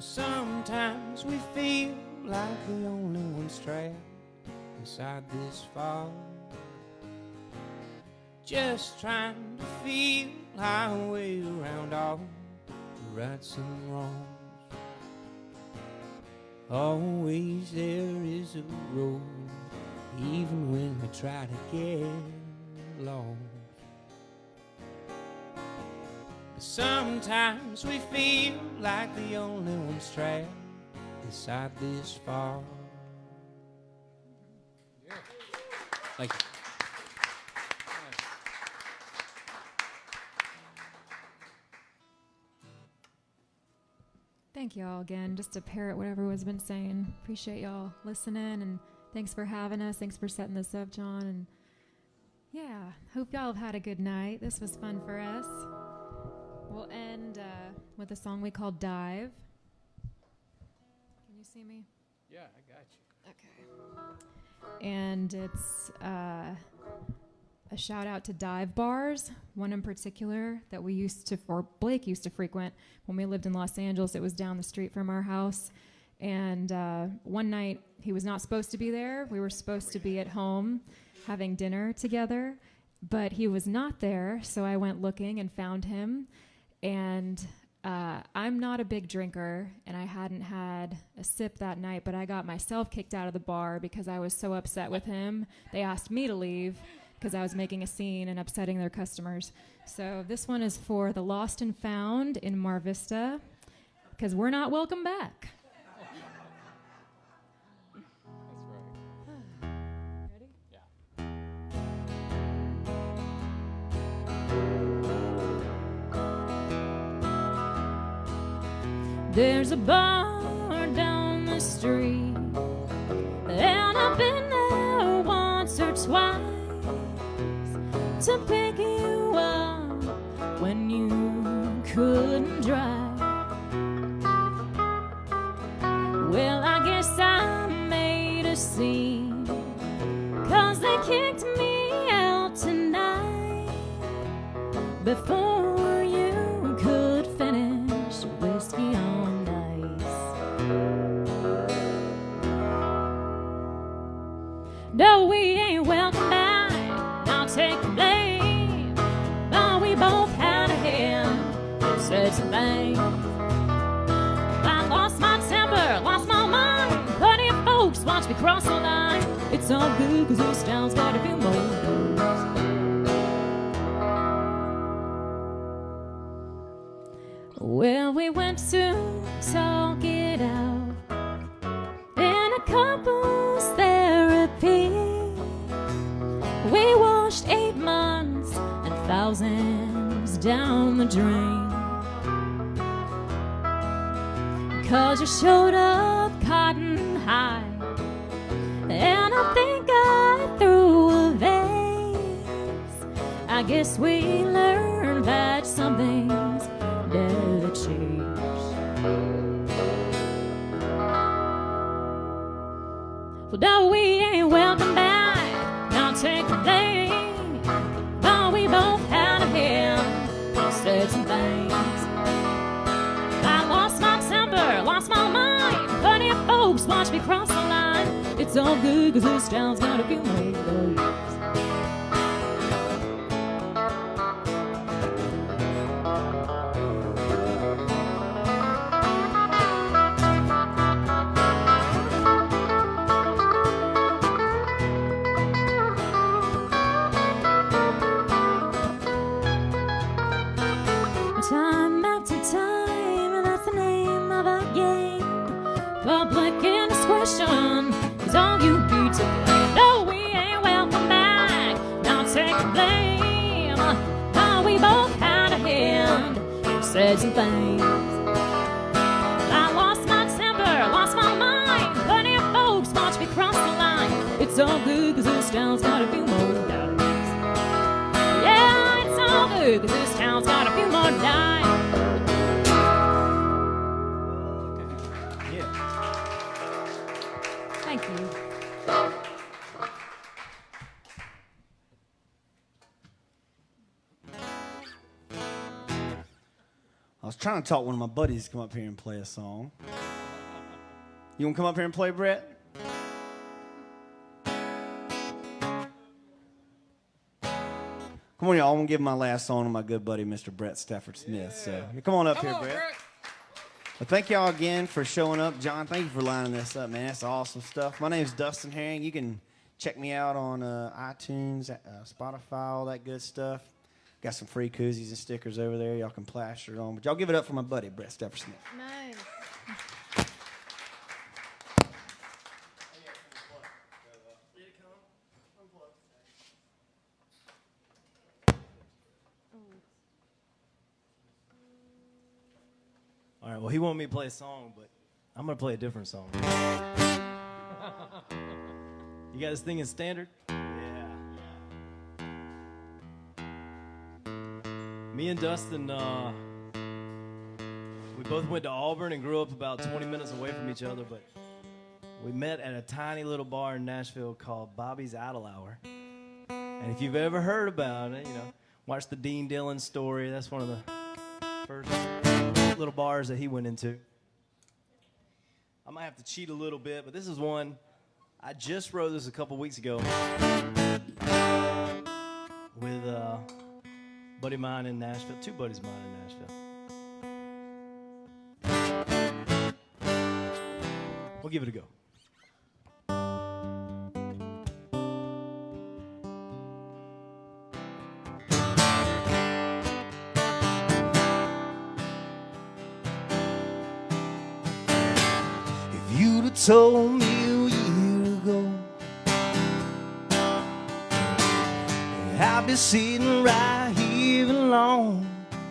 sometimes we feel like the only ones trapped inside this fog, just trying to feel our way around all the rights and wrongs. Always there is a road, even when we try to get lost. Sometimes we feel like the only ones trapped inside this fog. Yeah. Thank you. Thank y'all again. Just to parrot what everyone's been saying. Appreciate y'all listening, and thanks for having us. Thanks for setting this up, John. And yeah, hope y'all have had a good night. This was fun for us. We'll end with a song we call Dive. Can you see me? Yeah, I got you. Okay. And it's a shout out to dive bars, one in particular that we used to, or Blake used to frequent when we lived in Los Angeles. It was down the street from our house. And one night he was not supposed to be there. We were supposed to be at home having dinner together, but he was not there. So I went looking and found him. And I'm not a big drinker, and I hadn't had a sip that night, but I got myself kicked out of the bar because I was so upset with him. They asked me to leave because I was making a scene and upsetting their customers. So this one is for the Lost and Found in Mar Vista, because we're not welcome back. There's a bar down the street, and I've been there once or twice to pick you up when you couldn't drive. Well, I guess I made a scene, 'cause they kicked me out tonight before you could finish whiskey on ice. No, we ain't welcome back, I'll take the blame, but we both had a hand and said some things. I lost my temper, lost my mind, plenty of folks watch me cross the line. It's all good 'cause this town's got a few more doors. Well, we went to talk it out in a couple's therapy. We washed 8 months and thousands down the drain. 'Cause you showed up cotton high, and I think I threw a vase. I guess we learned that some things never change. Well, no, we ain't welcome back, I'll take the blame, but we both had a hand, said some things. I lost my temper, lost my mind, plenty of folks watch me cross the line. It's all good 'cause this town's got a few more days. Time after time, that's the name of our game. Public indiscretion is all you need to blame. No, we ain't welcome back, now take the blame. How we both had a hand, said some things. I lost my temper, lost my mind, plenty of folks watch me cross the line. It's all good 'cause this town's got a few more days. Yeah, it's all good 'cause this town's got a few more days. Thank you. I was trying to talk one of my buddies to come up here and play a song. You want to come up here and play, Brett? Come on, y'all. I'm going to give my last song to my good buddy, Mr. Brett Stafford Smith. So come on up here, Brett. Well, thank y'all again for showing up. John, thank you for lining this up, man. That's awesome stuff. My name's Dustin Herring. You can check me out on iTunes, Spotify, all that good stuff. Got some free koozies and stickers over there. Y'all can plaster it on. But y'all give it up for my buddy, Brett Stafford Smith. Nice. All right, well, he wanted me to play a song, but I'm going to play a different song. You guys think it's standard? Yeah. Me and Dustin, we both went to Auburn and grew up about 20 minutes away from each other, but we met at a tiny little bar in Nashville called Bobby's Idle Hour. And if you've ever heard about it, you know, watch the Dean Dillon story. That's one of the first little bars that he went into. I might have to cheat a little bit, but this is one. I just wrote this a couple weeks ago with a buddy of mine in Nashville, 2 buddies of mine in Nashville. We'll give it a go. If you'd have told me a year ago I'd be sitting right here alone,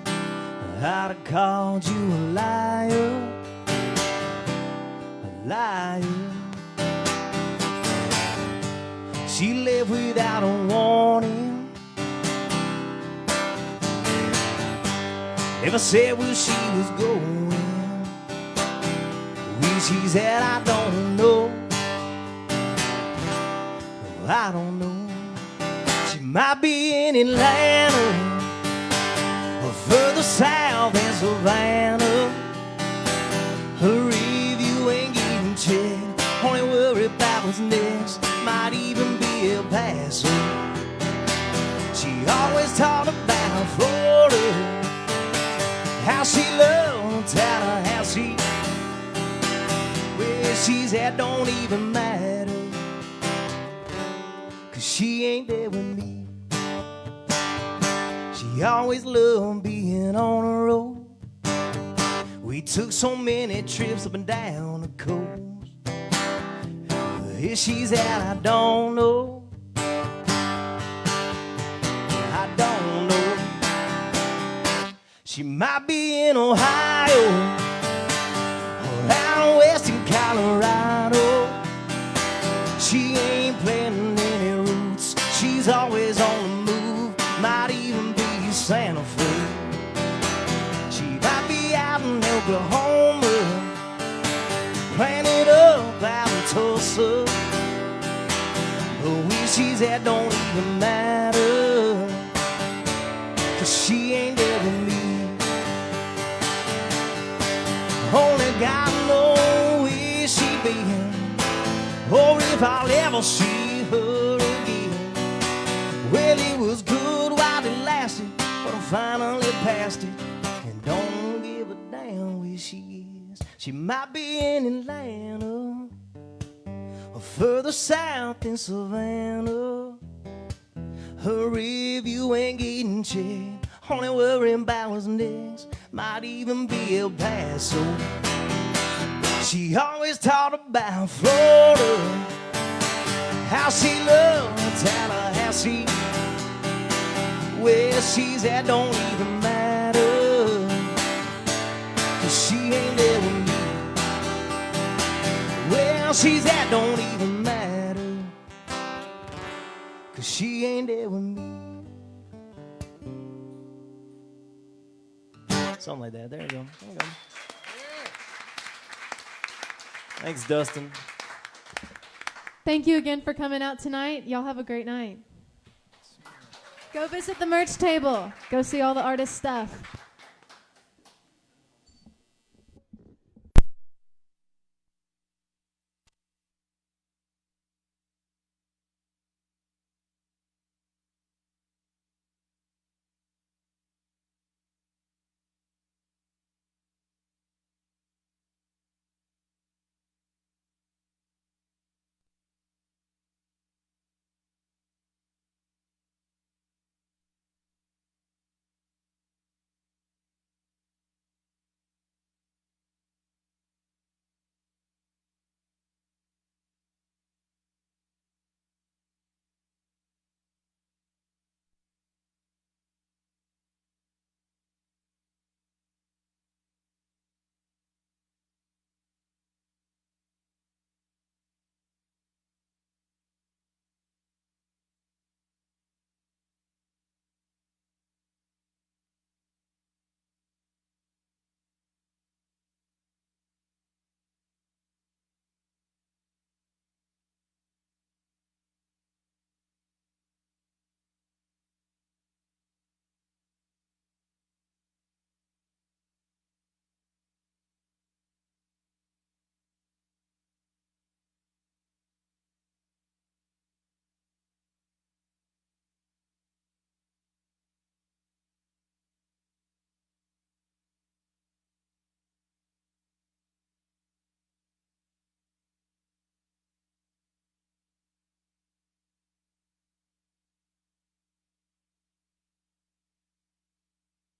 I'd have called you a liar. liar. She left without a warning. Never said where she was going. Where she's at, I don't know. No, I don't know. She might be in Atlanta or further south in Savannah. Her review ain't getting checked. Only worry about what's next. Might even be El Paso. She always talked about Florida, how she loved Tallahassee. Where she's at don't even matter, 'cause she ain't there with me. She always loved being on the road. We took so many trips up and down the coast. Where she's at, I don't know. I don't know. She might be in Ohio or out west in Colorado. She ain't planting any roots. She's always on the move. Might even be Santa Fe. She might be out in Oklahoma, planted up out in Tulsa. But where she's at don't even matter, 'cause she ain't there with me. Only God knows where she been, or if I'll ever see her again. Well, it was good while it lasted, but I'm finally past it and don't give a damn where she is. She might be in Atlanta or further south in Savannah. Her review ain't getting checked. Only worrying about what's next. Might even be El Paso. She always talked about Florida, how she loved Tallahassee. Where she's at don't even matter, 'cause she ain't there with me. Where she's at don't even matter, 'cause she ain't there with me. Something like that. There you go. There you go. Thanks, Dustin. Thank you again for coming out tonight. Y'all have a great night. Go visit the merch table. Go see all the artist stuff.